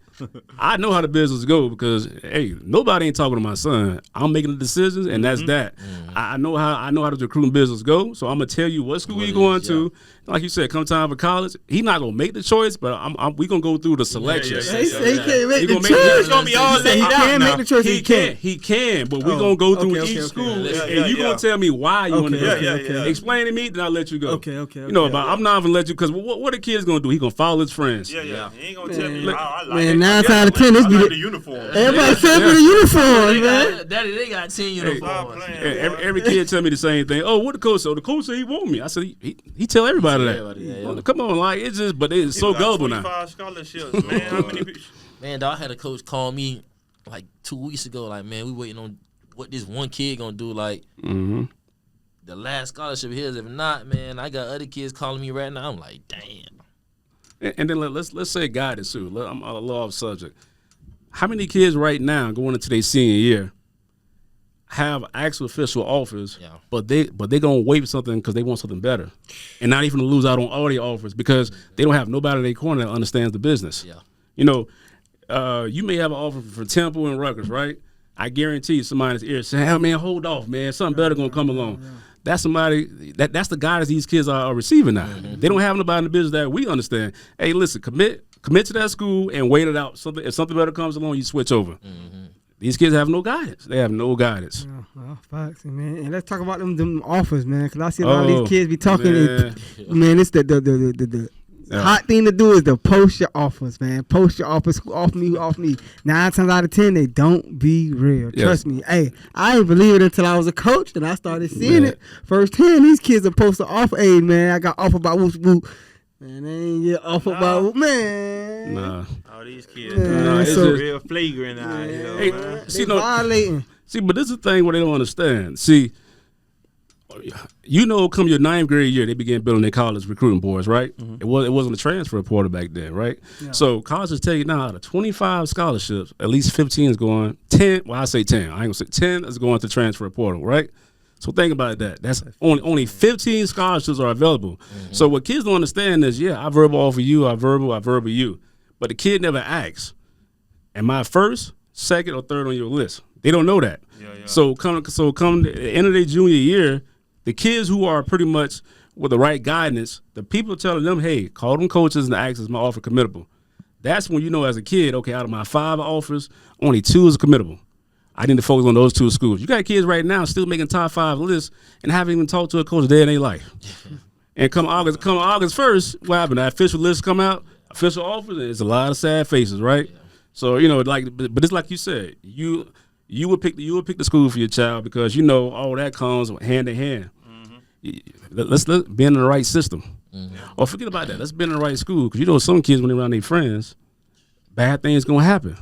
I know how the business go because hey, nobody ain't talking to my son. I'm making the decisions, and that's that. I know how the recruiting business go. So I'm gonna tell you what school What you it going is, to. Like you said, come time for college, he not gonna make the choice, but we gonna go through the selection. yeah, He said he can't make He the gonna make choice. It's gonna be all He said he laid out can't now. make the choice. He can, but we're gonna go through okay, each okay. school, Listen, and you gonna tell me why you want to Okay, go. okay, okay. Explain to me, then I'll let you go. Okay. You know, but I'm not gonna let you because what the kid's gonna do? He gonna follow his friends. Yeah. He ain't gonna tell me. Man, I like man, it. 9 out of 10, this I be like the- the uniform. Everybody said for the uniform, They man. got, Daddy, they got 10 Stop uniforms. playing, And boy. every kid tell me the same thing. Oh, what the coach said? The coach said he want me. I said he tell everybody that. everybody that, yeah. Well, come on, like it's just, but it's so People got gullible now. 25 scholarships, man. How many people? Man, dog, I had a coach call me like 2 weeks ago. Like, man, we waiting on what this one kid gonna do. Like, Mm-hmm. the last scholarship here. If not, man, I got other kids calling me right now. I'm like, damn. And then let's say guidance too. I'm a little off subject. How many kids right now going into their senior year have actual official offers, Yeah. but they gonna wait for something because they want something better, and not even to lose out on all their offers because they don't have nobody in their corner that understands the business. Yeah. You know, you may have an offer for Temple and Rutgers, right? I guarantee you somebody in his ear saying, "Hey man, hold off, man. Something better gonna come along." That's somebody that's the guidance these kids are receiving now. They don't have nobody in the business that we understand. Hey, listen, commit Commit to that school and wait it out. If something better comes along, you switch over. These kids have no guidance. They have no guidance. Yeah, facts, man. And let's talk about them offers, man. Because I see a lot of these kids be talking. Man, it's the hot thing to do is to post your offers, man. Post your offers. Who off me? Who off me? 9 times out of 10, they don't be real. Trust me. Hey, I didn't believe it until I was a coach and I started seeing it firsthand. These kids are post an offer. Hey, man, I got offered by whoop whoop. Man, they ain't get offered by whoop, man. Nah. All these kids, it's so real flagrant out here, hey, man. They violating. See, but this is the thing what they don't understand. See, come your 9th grade year, they began building their college recruiting boards, right? It wasn't a transfer portal back then, right? Yeah. So colleges tell you now out of 25 scholarships, at least 15 is going, 10, well, I say 10. I ain't gonna say 10 is going to transfer portal, right? So think about that. That's only 15 scholarships are available. So what kids don't understand is, I verbal offer you, I verbal you. But the kid never asks, am I first, second, or third on your list? They don't know that. So come the end of their junior year, the kids who are pretty much with the right guidance, the people telling them, hey, call them coaches and ask, is my offer committable? That's when you know as a kid, okay, out of my 5 offers, only 2 is committable. I need to focus on those 2 schools. You got kids right now still making top 5 lists and haven't even talked to a coach a day in their life. And come August 1st, what happened? The official list come out, official offers, it's a lot of sad faces, right? So, but it's like you said, you would pick the school for your child because all that comes hand in hand. Let's be in the right system. Or forget about that. Let's be in the right school because some kids when they're around their friends, bad things gonna happen.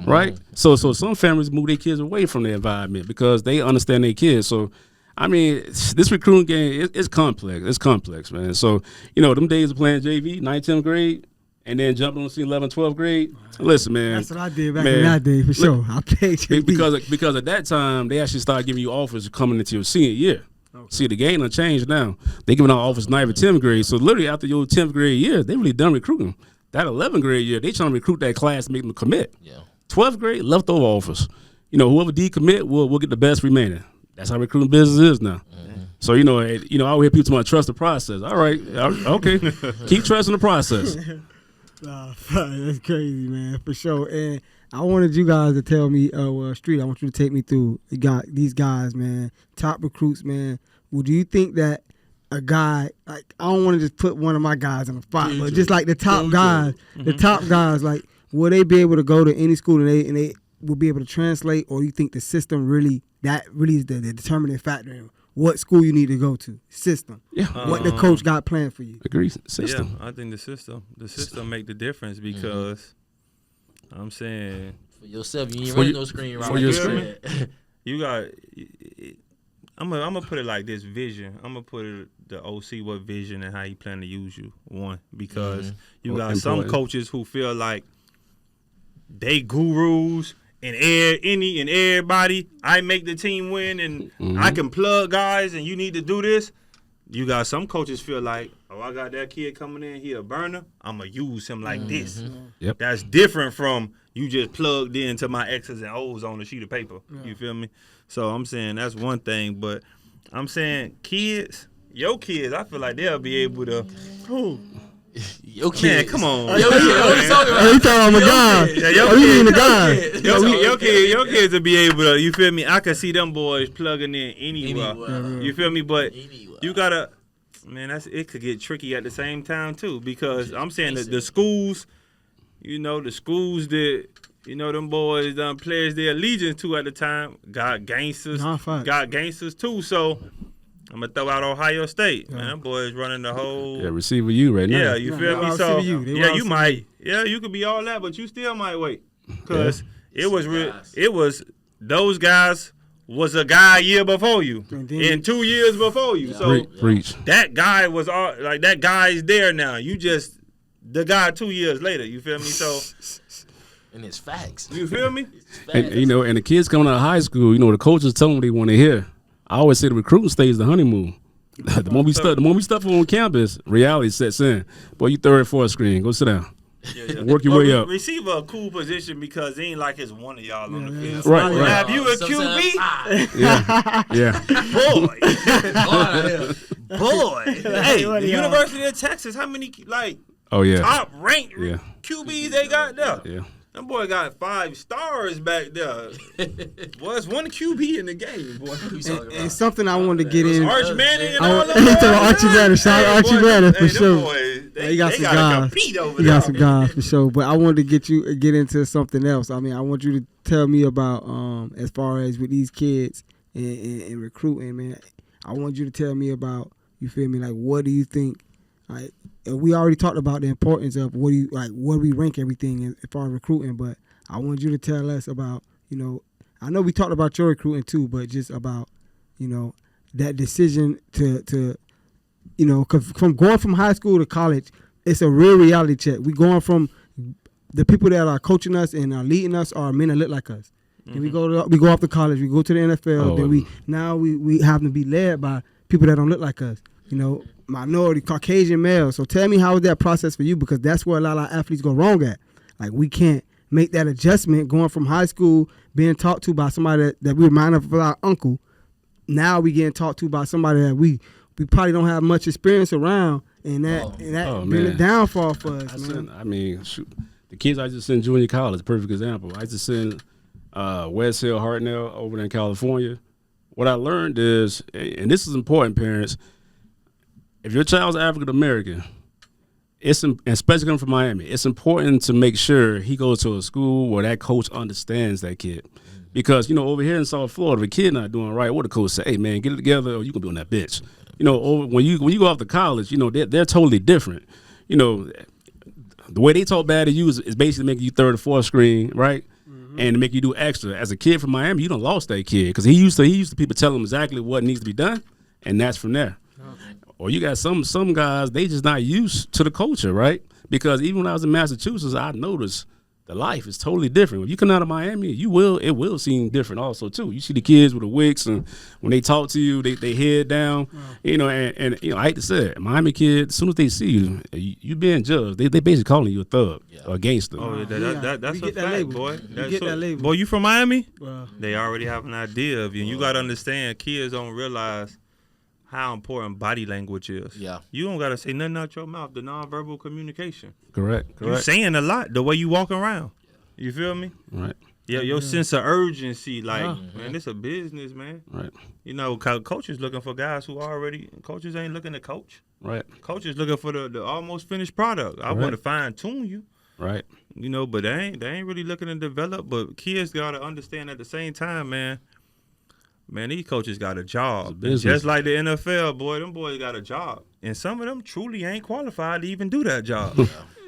Right? So some families move their kids away from their environment because they understand their kids. So, I mean, this recruiting game, it's complex. It's complex, man. So, them days of playing JV, 9th, 10th grade, and then jumping on the 11th, 12th grade. Listen, man. That's what I did back in that day, for sure. I played JV. Because at that time, they actually started giving you offers coming into your senior year. Okay. See, the game done changed now. They giving out offers 9th and 10th grade. So, literally, after your 10th grade year, they really done recruiting. That 11th grade year, they trying to recruit that class to make them commit. 12th grade, leftover offers. Whoever decommit will get the best remaining. That's how recruiting business is now. So, I hear people talking about trust the process. All right, okay. Keep trusting the process. That's crazy, man, for sure. And I wanted you guys to tell me, Street, I want you to take me through these guys, man, top recruits, man. Well, do you think that a guy, like, I don't want to just put one of my guys on the spot, but just like the top guys, like, will they be able to go to any school and they will be able to translate, or you think the system really is the determining factor in what school you need to go to? System. Yeah. What the coach got planned for you. Agree. System. Yeah, I think the system make the difference because I'm saying for yourself, you ain't running no screen right. For your screen. You got. I'm gonna put it like this: vision. I'm gonna put it the OC what vision and how he plan to use you. One, because you got some coaches who feel like they gurus and everybody. I make the team win and I can plug guys and you need to do this. You got some coaches feel like, oh, I got that kid coming in, he a burner. I'm gonna use him like this. Yep. That's different from you just plugged into my X's and O's on a sheet of paper. Yeah. You feel me? So I'm saying that's one thing, but I'm saying your kids, I feel like they'll be able to. Your kids. Man, come on. Your kids. You talking about my guy. You mean the guy. Your kids will be able to, you feel me? I can see them boys plugging in anywhere. You feel me? But you got to, man, it could get tricky at the same time, too, because I'm saying that the schools, the schools that, them boys, them players they're allegiance to at the time, got gangsters, too. So I'm going to throw out Ohio State. Man, them boys running the whole. Yeah, receiver you right now. Yeah, you feel me? So, you might. Yeah, you could be all that, but you still might wait. Because it was those guys was a guy a year before you and 2 years before you. So Preach. That guy was all, like that guy is there now. You just the guy 2 years later. You feel me? So. And it's facts. You feel me? And the kids coming out of high school, the coaches tell them what they want to hear. I always say the recruiting stage is the honeymoon. The moment we step on campus, reality sets in. Boy, you third, fourth screen. Go sit down. Yeah. Work your way up. Receiver a cool position because it ain't like it's one of y'all on the field. Right. Now, if you a QB, boy. Hey, the University of Texas, how many Oh yeah. Top ranked Yeah. QBs they got there. Yeah. That boy got 5 stars back there. Boy, it's one QB in the game, boy. And something I wanted to get in. Arch Manning and I all want- them he boys. talking about Archie Manning. Shout out Archie boy, Manning for them sure. boys, Yeah, he got they some gotta guys. compete over You there. got some guys for sure. But I wanted to get into something else. I mean, I want you to tell me about as far as with these kids and recruiting, man. I want you to tell me about, you feel me, like what do you think? Like, and we already talked about the importance of what we rank everything as far as recruiting, but I want you to tell us about, I know we talked about your recruiting too, but just about, that decision to cause from going from high school to college, it's a real reality check. We going from the people that are coaching us and are leading us are men that look like us. Then we go off to college, we go to the NFL, then we have to be led by people that don't look like us. Minority, Caucasian males. So tell me, how is that process for you? Because that's where a lot of our athletes go wrong at. Like, we can't make that adjustment going from high school, being talked to by somebody that we remind of our uncle. Now we getting talked to by somebody that we probably don't have much experience around, and that been a downfall for us, man. Shoot, the kids I just sent junior college, perfect example. I just sent West Hill Hartnell over there in California. What I learned is, and this is important, parents, if your child's African American, especially coming from Miami, it's important to make sure he goes to a school where that coach understands that kid. Because, over here in South Florida, if a kid not doing right, what the coach say, hey, man, get it together or you going to be on that bench. When you go off to college, they're totally different. The way they talk bad to you is basically making you third or fourth screen, right? And to make you do extra. As a kid from Miami, you done lost that kid because he used to people tell him exactly what needs to be done, and that's from there. Or you got some guys, they just not used to the culture, right? Because even when I was in Massachusetts, I noticed the life is totally different. When you come out of Miami, it will seem different also too. You see the kids with the wicks, and when they talk to you, they head down. And I hate to say it, Miami kids, as soon as they see you being judged, they basically calling you a thug or a gangster. Oh, yeah, that's a fact, label. boy. That label. Boy, you from Miami? Well, They already have an idea of you. And you got to understand, kids don't realize how important body language is. Yeah. You don't got to say nothing out your mouth, the nonverbal communication. Correct. You saying a lot, the way you walking around. You feel me? Right. Yeah, your sense of urgency, like, man, it's a business, man. Right. Coaches looking for guys coaches ain't looking to coach. Right. Coaches looking for the almost finished product. I want to fine tune you. Right. But they ain't really looking to develop. But kids got to understand at the same time, man, these coaches got a job. Just like the NFL, boy, them boys got a job. And some of them truly ain't qualified to even do that job.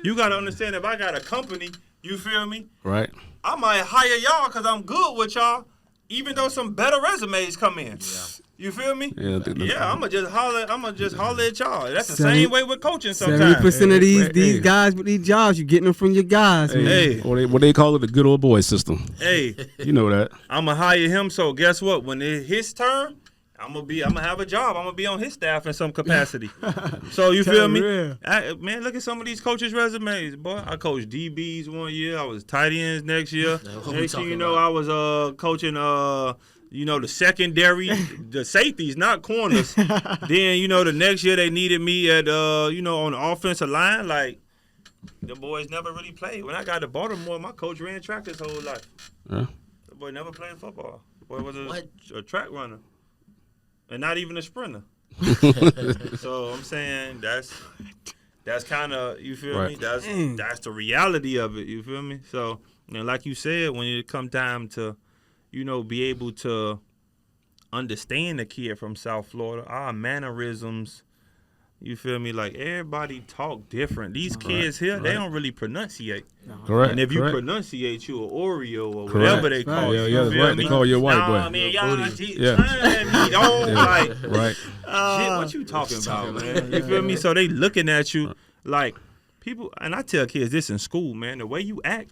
You got to understand, if I got a company, you feel me? Right. I might hire y'all because I'm good with y'all, even though some better resumes come in. Yeah. You feel me? Yeah, I'm gonna just holler at y'all. That's the same way with coaching sometimes. 70% of these guys with these jobs, you getting them from your guys, man. Hey. Or what they call it, the good old boy system. Hey, you know that. I'm gonna hire him. So guess what? When it's his turn, I'm gonna have a job. I'm gonna be on his staff in some capacity. So you feel me? Man, look at some of these coaches' resumes, boy. I coached DBs one year. I was tight ends next year. Next thing you know, I was coaching the secondary, the safeties, not corners. Then the next year they needed me at on the offensive line. Like, the boys never really played. When I got to Baltimore, my coach ran track his whole life. The boy never played football. The boy was a track runner. And not even a sprinter. So I'm saying that's kind of, you feel me? That's the reality of it. You feel me? So, like you said, when it come time to, be able to understand the kid from South Florida, our mannerisms. You feel me? Like, everybody talk different. These kids here, they don't really pronunciate. Correct. And if you pronunciate, you an Oreo or whatever they call you. Yeah, that's right. They call you a white boy. Man, y'all like, right. Shit, what you talking about, man? You feel me? So they looking at you like people, and I tell kids this in school, man, the way you act,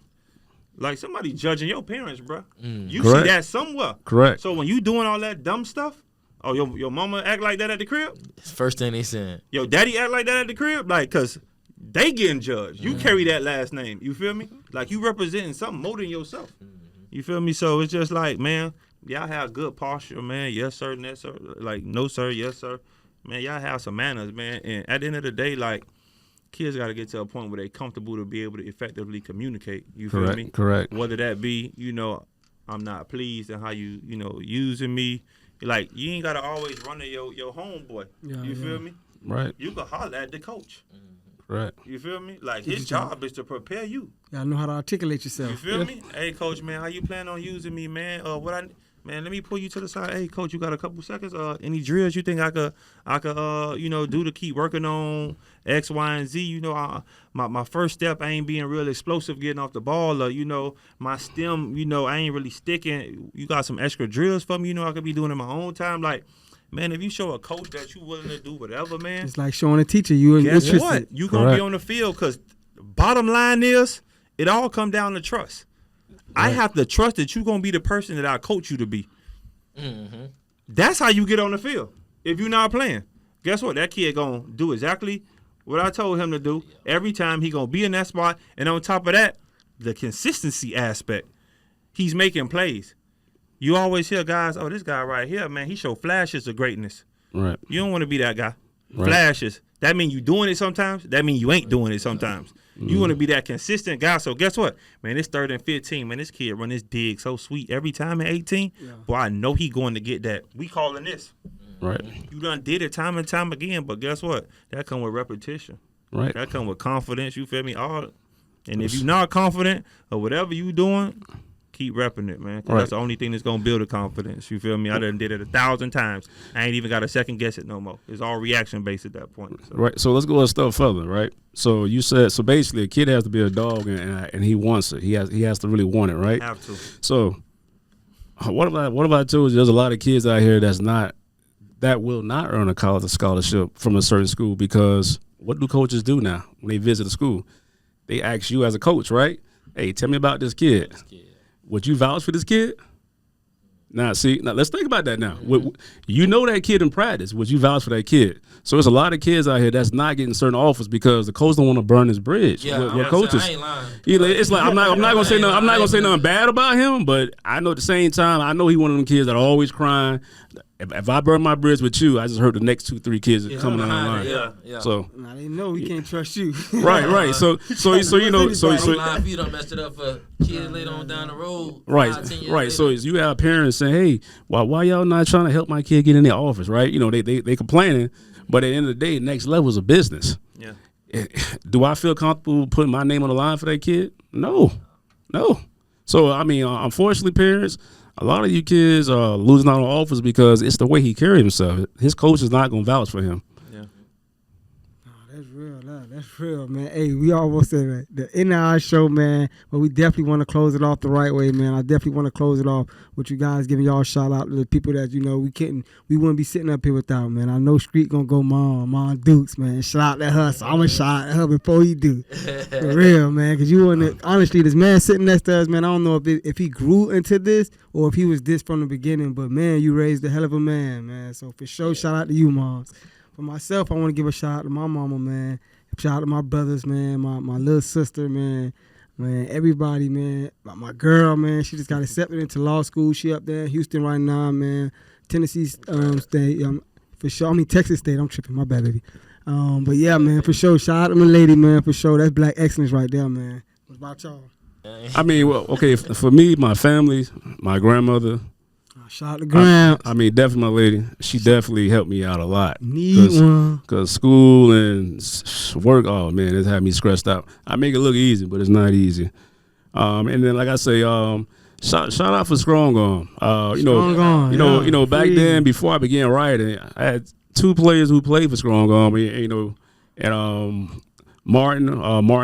like somebody judging your parents, bro. You see that somewhere. Correct. So when you doing all that dumb stuff, oh, your mama act like that at the crib? First thing they said. Your daddy act like that at the crib? Like, because they getting judged. You carry that last name. You feel me? Like, you representing something more than yourself. You feel me? So it's just like, man, y'all have good posture, man. Yes, sir. Yes, sir. Like, no, sir. Yes, sir. Man, y'all have some manners, man. And at the end of the day, like, kids got to get to a point where they're comfortable to be able to effectively communicate. You feel me? Correct. Whether that be, I'm not pleased in how you, using me. Like, you ain't got to always run to your homeboy. You feel me? Right. You can holler at the coach. Right. You feel me? Like, his job is to prepare you. Y'all know how to articulate yourself. You feel me? Hey, coach, man, how you plan on using me, man? Man, let me pull you to the side. Hey, coach, you got a couple seconds? Any drills you think I could, do to keep working on X, Y, and Z? My first step, I ain't being real explosive getting off the ball. My stem, I ain't really sticking. You got some extra drills for me? I could be doing in my own time. Like, man, if you show a coach that you willing to do whatever, man. It's like showing a teacher you guess interested. what? You going to be on the field because bottom line is it all come down to trust. I have to trust that you're going to be the person that I coach you to be. Mm-hmm. That's how you get on the field. If you're not playing, guess what? That kid going to do exactly what I told him to do. Every time he going to be in that spot. And on top of that, the consistency aspect. He's making plays. You always hear guys, this guy right here, man, he show flashes of greatness. Right. You don't want to be that guy. Right. Flashes. That mean you doing it sometimes. That mean you ain't doing it sometimes. You want to be that consistent guy. So guess what? Man, it's 3rd and 15. Man, this kid run this dig so sweet every time at 18. Yeah. Boy, I know he going to get that. We calling this. Right. You done did it time and time again, but guess what? That come with repetition. Right. That come with confidence. You feel me? And if you're not confident or whatever you doing, keep repping it, man. 'Cause that's the only thing that's going to build the confidence. You feel me? I done did it 1,000 times. I ain't even got to second guess it no more. It's all reaction based at that point. So. Right. So let's go a step further, right? So you said, basically a kid has to be a dog and he wants it. He has to really want it, right? Have to. So what if I told you there's a lot of kids out here that will not earn a college scholarship from a certain school because what do coaches do now when they visit a school? They ask you as a coach, right? Hey, tell me about this kid. Would you vouch for this kid? Now, let's think about that now. You know that kid in practice. Would you vouch for that kid? So there's a lot of kids out here that's not getting certain offers because the coach don't want to burn his bridge. Yeah, coaches. I ain't lying. It's like I'm not gonna say nothing. I'm not gonna say nothing bad about him, but I know at the same time I know he one of them kids that are always crying. If I burn my bridge with you, I just hurt the next 2-3 kids that coming down the line. Yeah. So now they know we can't trust you. right. So you know So you don't mess it up for kids later on down the road. Right. So you have parents saying, "Hey, why y'all not trying to help my kid get in their office?" Right? They complaining, but at the end of the day, next level is a business. Yeah. Do I feel comfortable putting my name on the line for that kid? No. So unfortunately, parents. A lot of you kids are losing out on offers because it's the way he carries himself. His coach is not going to vouch for him. Yeah. That's real. That's real, man. Hey, we almost said that. The end of our show, man, but we definitely want to close it off the right way, man. I definitely want to close it off with you guys giving y'all a shout out to the people that, we wouldn't be sitting up here without, man. I know Street going to go Mom Dukes, man. Shout out to her. So I'm going to shout at her before he do. For real, man, because you wouldn't, honestly, this man sitting next to us, man, I don't know if he grew into this or if he was this from the beginning, but, man, you raised a hell of a man. So, for sure, shout out to you, Moms. For myself, I want to give a shout out to my mama, man. Shout out to my brothers, man, my little sister, man, everybody, man. My girl, man, she just got accepted into law school. She up there in Houston right now, man. Tennessee State, for sure. Texas State. I'm tripping. My bad, baby. But, yeah, man, for sure. Shout out to my lady, man, for sure. That's black excellence right there, man. What about y'all? For me, my family, my grandmother. Shout out to Graham. Definitely my lady. She definitely helped me out a lot. Need one. Because school and work, oh, man, it's had me stressed out. I make it look easy, but it's not easy. And then, like I say, shout out for Strong Arm. Back then, before I began writing, I had 2 players who played for Strong Arm, and Martin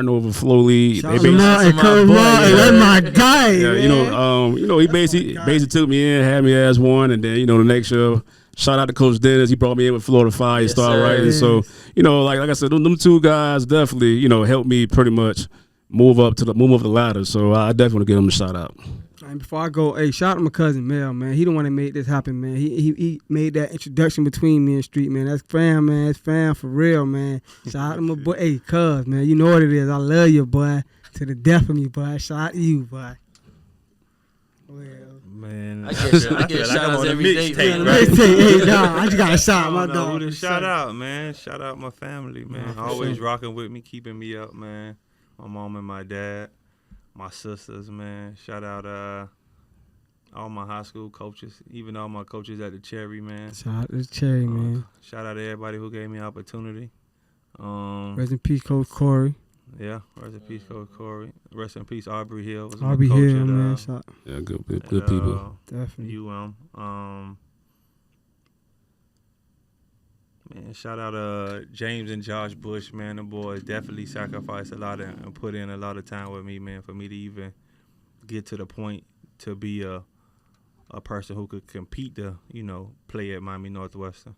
over Flow League. That's my guy. Yeah, he basically took me in, had me as one, and then the next show, shout out to Coach Dennis. He brought me in with Florida Fire, started writing. Yes. So like I said, them 2 guys definitely helped me pretty much move up the ladder. So I definitely want to give them a shout out. And before I go, hey, shout out to my cousin Mel, man. He the one that made this happen, man. He made that introduction between me and Street, man. That's fam, man. That's fam for real, man. Shout out to my boy, hey, cuz, man. You know what it is. I love you, boy. To the death of me, boy. Shout out to you, boy. Well, man, I get I feel like shout I'm outs on a every day, mixtape, man. right? Hey, dog, I just got a shot, my I don't know dog. who to shout out, man. Shout out my family, man. Yeah, for Always sure. rocking with me, keeping me up, man. My mom and my dad, my sisters, man. Shout out all my high school coaches, even all my coaches at the Cherry, man. Shout out to Cherry, man. Shout out to everybody who gave me opportunity. Rest in peace, Coach Corey. Yeah, rest in peace, Coach Corey. Rest in peace, Aubrey Hill. Was I'll be my coach here, at, man. Shout, Yeah, good people. definitely. UM. Man, shout out James and Josh Bush, man. The boys definitely sacrificed a lot and put in a lot of time with me, man, for me to even get to the point to be a person who could compete to, play at Miami Northwestern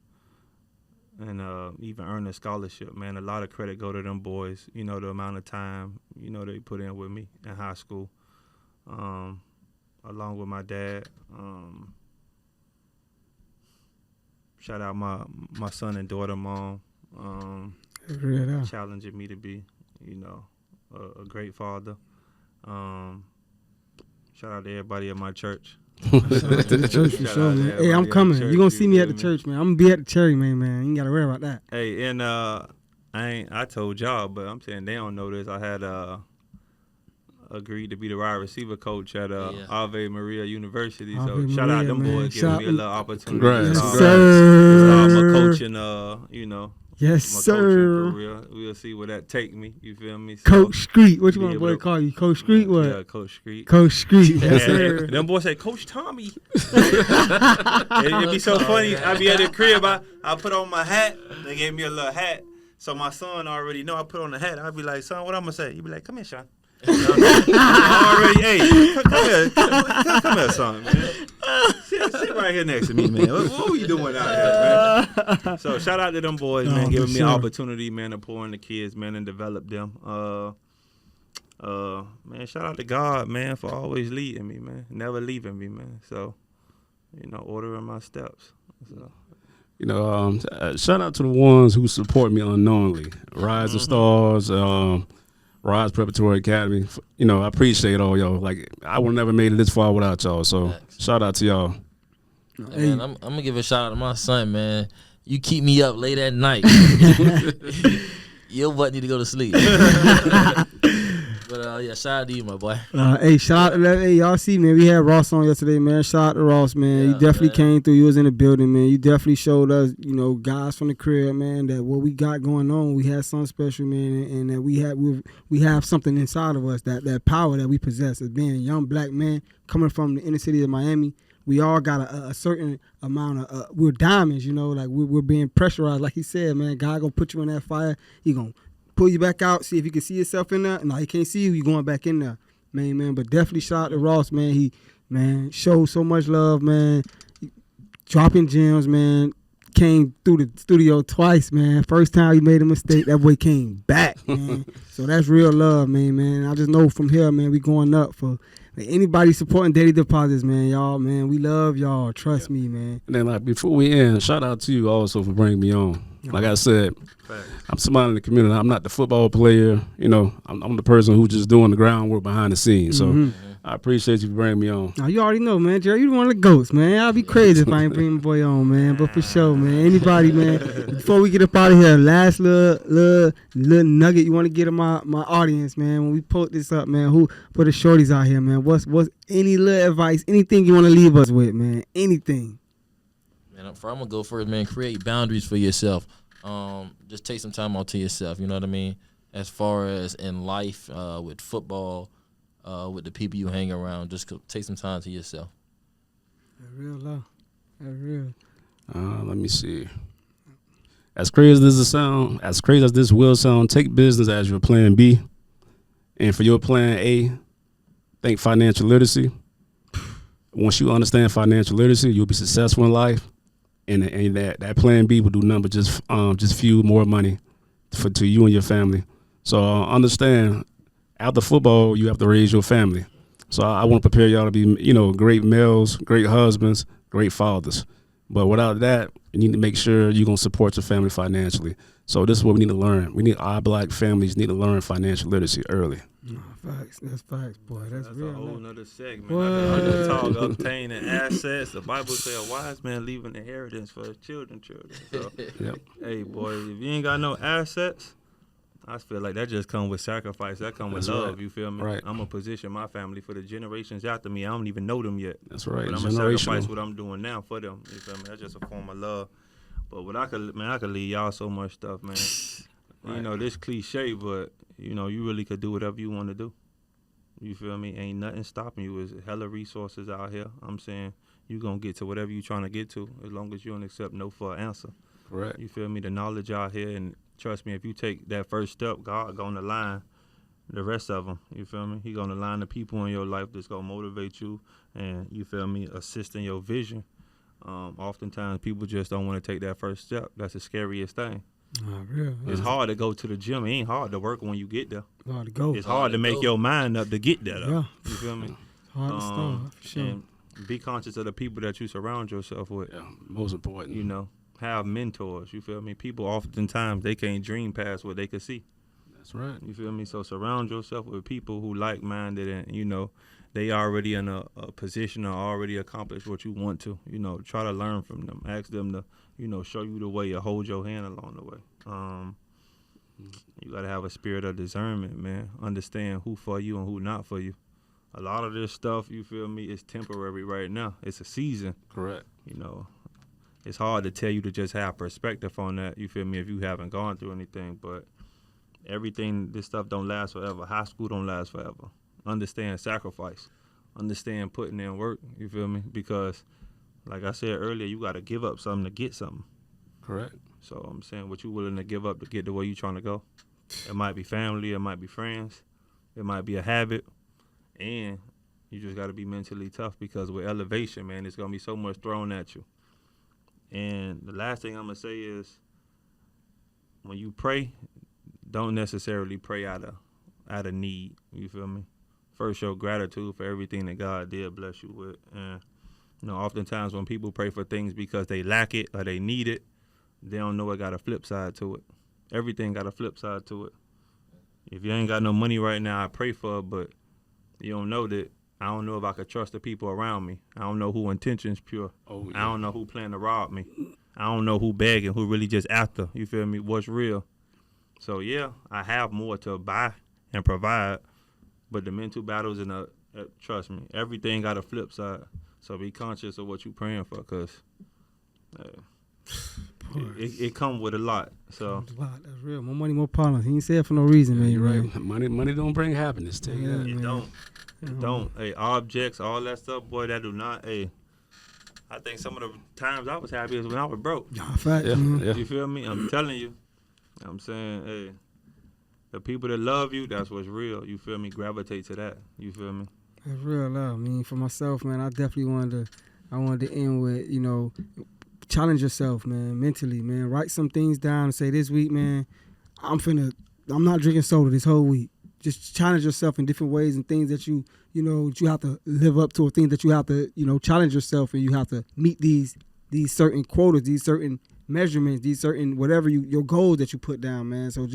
and even earn a scholarship, man. A lot of credit go to them boys, the amount of time, they put in with me in high school, along with my dad. Shout out my son and daughter mom, Real challenging me to be, a great father. Shout out to everybody at my church. Shout out to the church for Shout sure, out to man. Hey, everybody I'm at coming. the church, You're going to see me at the feel church, man. I'm going to be at the Cherry, man. You ain't got to worry about that. Hey, and I told y'all, but I'm saying they don't know this. I had agreed to be the wide receiver coach at Ave Maria University. Ave So shout out Maria, them man. boys giving me a little opportunity. Congrats. Yes, Yes, sir. I'm a coach and Yes, my sir. coaching career. We'll see where that take me. You feel me? So, Coach Street. What you be want able boy to- call you? Coach Street what? Yeah, Coach Street. Coach Street. Yes, sir. Them boys say, Coach Tommy. It'd be so funny. I'd be at the crib. I put on my hat. They gave me a little hat. So my son already know I put on the hat. I'd be like, son, what I'm going to say? He'd be like, come here, Sean. Already, hey, come here, son, man. Sit right here next to me, man. What are you doing out here, man? So shout out to them boys, man, for giving me sure. an opportunity, man, to pour in the kids, man, and develop them. Man, shout out to God, man, for always leading me, man, never leaving me, man. So, ordering my steps. So. Shout out to the ones who support me unknowingly. Rise of Stars, Rise Preparatory Academy. I appreciate all y'all. Like, I would never made it this far without y'all. So, Facts. shout out to y'all. Hey, man, I'm gonna give a shout out to my son, man. You keep me up late at night. Your butt need to go to sleep. But yeah, shout out to you, my boy. Hey, shout out to hey, y'all see, man. We had Ross on yesterday, man. Shout out to Ross, man. Yeah, You definitely man. came through. You was in the building, man. You definitely showed us, guys from the crib, man, that what we got going on, we had something special, man, and that we have something inside of us, that power that we possess as being a young black man coming from the inner city of Miami. We all got a certain amount of we're diamonds, like we're being pressurized, like he said, man. God gonna put you in that fire. He gonna pull you back out, see if you can see yourself in there. No, he can't see you. You going back in there, man. But definitely shout out to Ross, man. He, showed so much love, man. Dropping gems, man. Came through the studio twice, man. First time he made a mistake, that boy came back, man. So that's real love, man. I just know from here, man, we going up for anybody supporting Daily Deposits, man. Y'all, man, we love y'all. Trust me, man. And then, like, before we end, shout out to you also for bringing me on. Like I said, I'm somebody in the community. I'm not the football player. I'm the person who's just doing the groundwork behind the scenes. So I appreciate you for bringing me on. Now, you already know, man. Jerry, you one of the goats, man. I'll be crazy if I ain't bring my boy on, man. But for sure, man. Anybody, man. Before we get up out of here, last little nugget you want to get to my audience, man. When we post this up, man, who for the shorties out here, man. What's any little advice, anything you want to leave us with, man? Anything. Man, I'm gonna go first, man. Create boundaries for yourself. Just take some time out to yourself. You know what I mean? As far as in life, with football, with the people you hang around, just take some time to yourself. That's real love. That's real. Let me see. As crazy as this will sound, take business as your plan B. And for your plan A, think financial literacy. Once you understand financial literacy, you'll be successful in life. And that plan B will do nothing but just fuel more money to you and your family. So understand, after football, you have to raise your family. So I want to prepare y'all to be, great males, great husbands, great fathers. But without that, you need to make sure you're going to support your family financially. So this is what we need to learn. Our black families need to learn financial literacy early. No, facts. That's facts, boy. That's real. A whole nother segment. What? Another talk, obtaining assets. The Bible says a wise man leave an inheritance for his children. So, Yep. hey, boy, if you ain't got no assets, I feel like that just come with sacrifice. That come with That's love. right. You feel me? Right. I'm gonna position my family for the generations after me. I don't even know them yet. That's right. But I'm gonna sacrifice what I'm doing now for them. You feel me? That's just a form of love. But I could leave y'all so much stuff, man. Right. You know, this cliche, but you know, you really could do whatever you want to do. You feel me? Ain't nothing stopping you. There's hella resources out here. I'm saying you gonna get to whatever you trying to get to, as long as you don't accept no for an answer. Correct. You feel me? The knowledge out here, and trust me, if you take that first step, God gonna line the rest of them. You feel me? He gonna line the people in your life that's gonna motivate you, and you feel me, assist in your vision. Oftentimes, people just don't want to take that first step. That's the scariest thing. Real. It's hard to go to the gym. It ain't hard to work when you get there. Hard to go. It's hard to make your mind up to get there, though. Yeah. You feel me? Hard to start, for sure. And be conscious of the people that you surround yourself with. Yeah, most important. You know, have mentors. You feel me? People oftentimes, they can't dream past what they can see. That's right. You feel me? So surround yourself with people who like-minded and, you know, they already in a position or already accomplished what you want to. You know, try to learn from them. Ask them to, you know, show you the way or hold your hand along the way. You got to have a spirit of discernment, man. Understand who for you and who not for you. A lot of this stuff, you feel me, is temporary right now. It's a season. Correct. You know, it's hard to tell you to just have perspective on that, you feel me, if you haven't gone through anything. But everything, this stuff don't last forever. High school don't last forever. Understand sacrifice. Understand putting in work, you feel me? Because, like I said earlier, you got to give up something to get something. Correct. So I'm saying, what you willing to give up to get to where you trying to go? It might be family, it might be friends, it might be a habit, and you just got to be mentally tough, because with elevation, man, there's going to be so much thrown at you. And the last thing I'm going to say is, when you pray, don't necessarily pray out of need, you feel me? First, show gratitude for everything that God did bless you with. And, you know, oftentimes when people pray for things because they lack it or they need it, they don't know it got a flip side to it. Everything got a flip side to it. If you ain't got no money right now, I pray for it, but you don't know that. I don't know if I could trust the people around me. I don't know who intention's pure. Oh, yeah. I don't know who plan to rob me. I don't know who begging, who really just after. You feel me? What's real? So, yeah, I have more to buy and provide, but the mental battles and trust me, everything got a flip side. So be conscious of what you're praying for, because it come with a lot. So That's real. More money, more problems. He ain't say it for no reason, man. You're Right. right. Money don't bring happiness. Tell you that. it man. don't. It don't. Hey, objects, all that stuff, boy, that do not. Hey, I think some of the times I was happy is when I was broke. Facts, man. Yeah. You feel me? I'm telling you. I'm saying, hey, the people that love you, that's what's real. You feel me? Gravitate to that. You feel me? That's real love. I mean, for myself, man, I definitely wanted to end with, you know, challenge yourself, man, mentally, man. Write some things down and say, this week, man, I'm not drinking soda this whole week. Just challenge yourself in different ways and things that you have to live up to, or things that you have to, you know, challenge yourself, and you have to meet these certain quotas, these certain measurements, these certain whatever your goals that you put down, man. So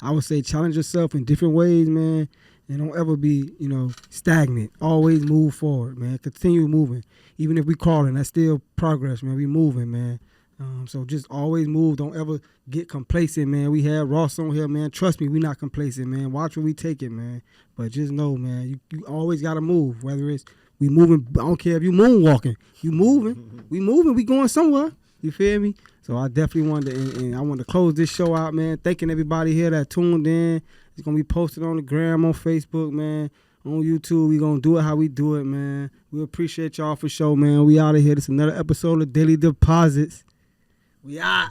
I would say challenge yourself in different ways, man, and don't ever be, you know, stagnant. Always move forward, man. Continue moving. Even if we crawling, that's still progress, man. We moving, man. So just always move. Don't ever get complacent, man. We had Ross on here, man. Trust me, we not complacent, man. Watch where we take it, man. But just know, man, you always got to move. Whether it's we moving, I don't care if you moonwalking. You moving. We moving. We going somewhere. You feel me? So I definitely wanted to, and I want to close this show out, man. Thanking everybody here that tuned in. It's going to be posted on the gram, on Facebook, man. On YouTube, we going to do it how we do it, man. We appreciate y'all for sure, man. We out of here. This is another episode of Daily Deposits. We out.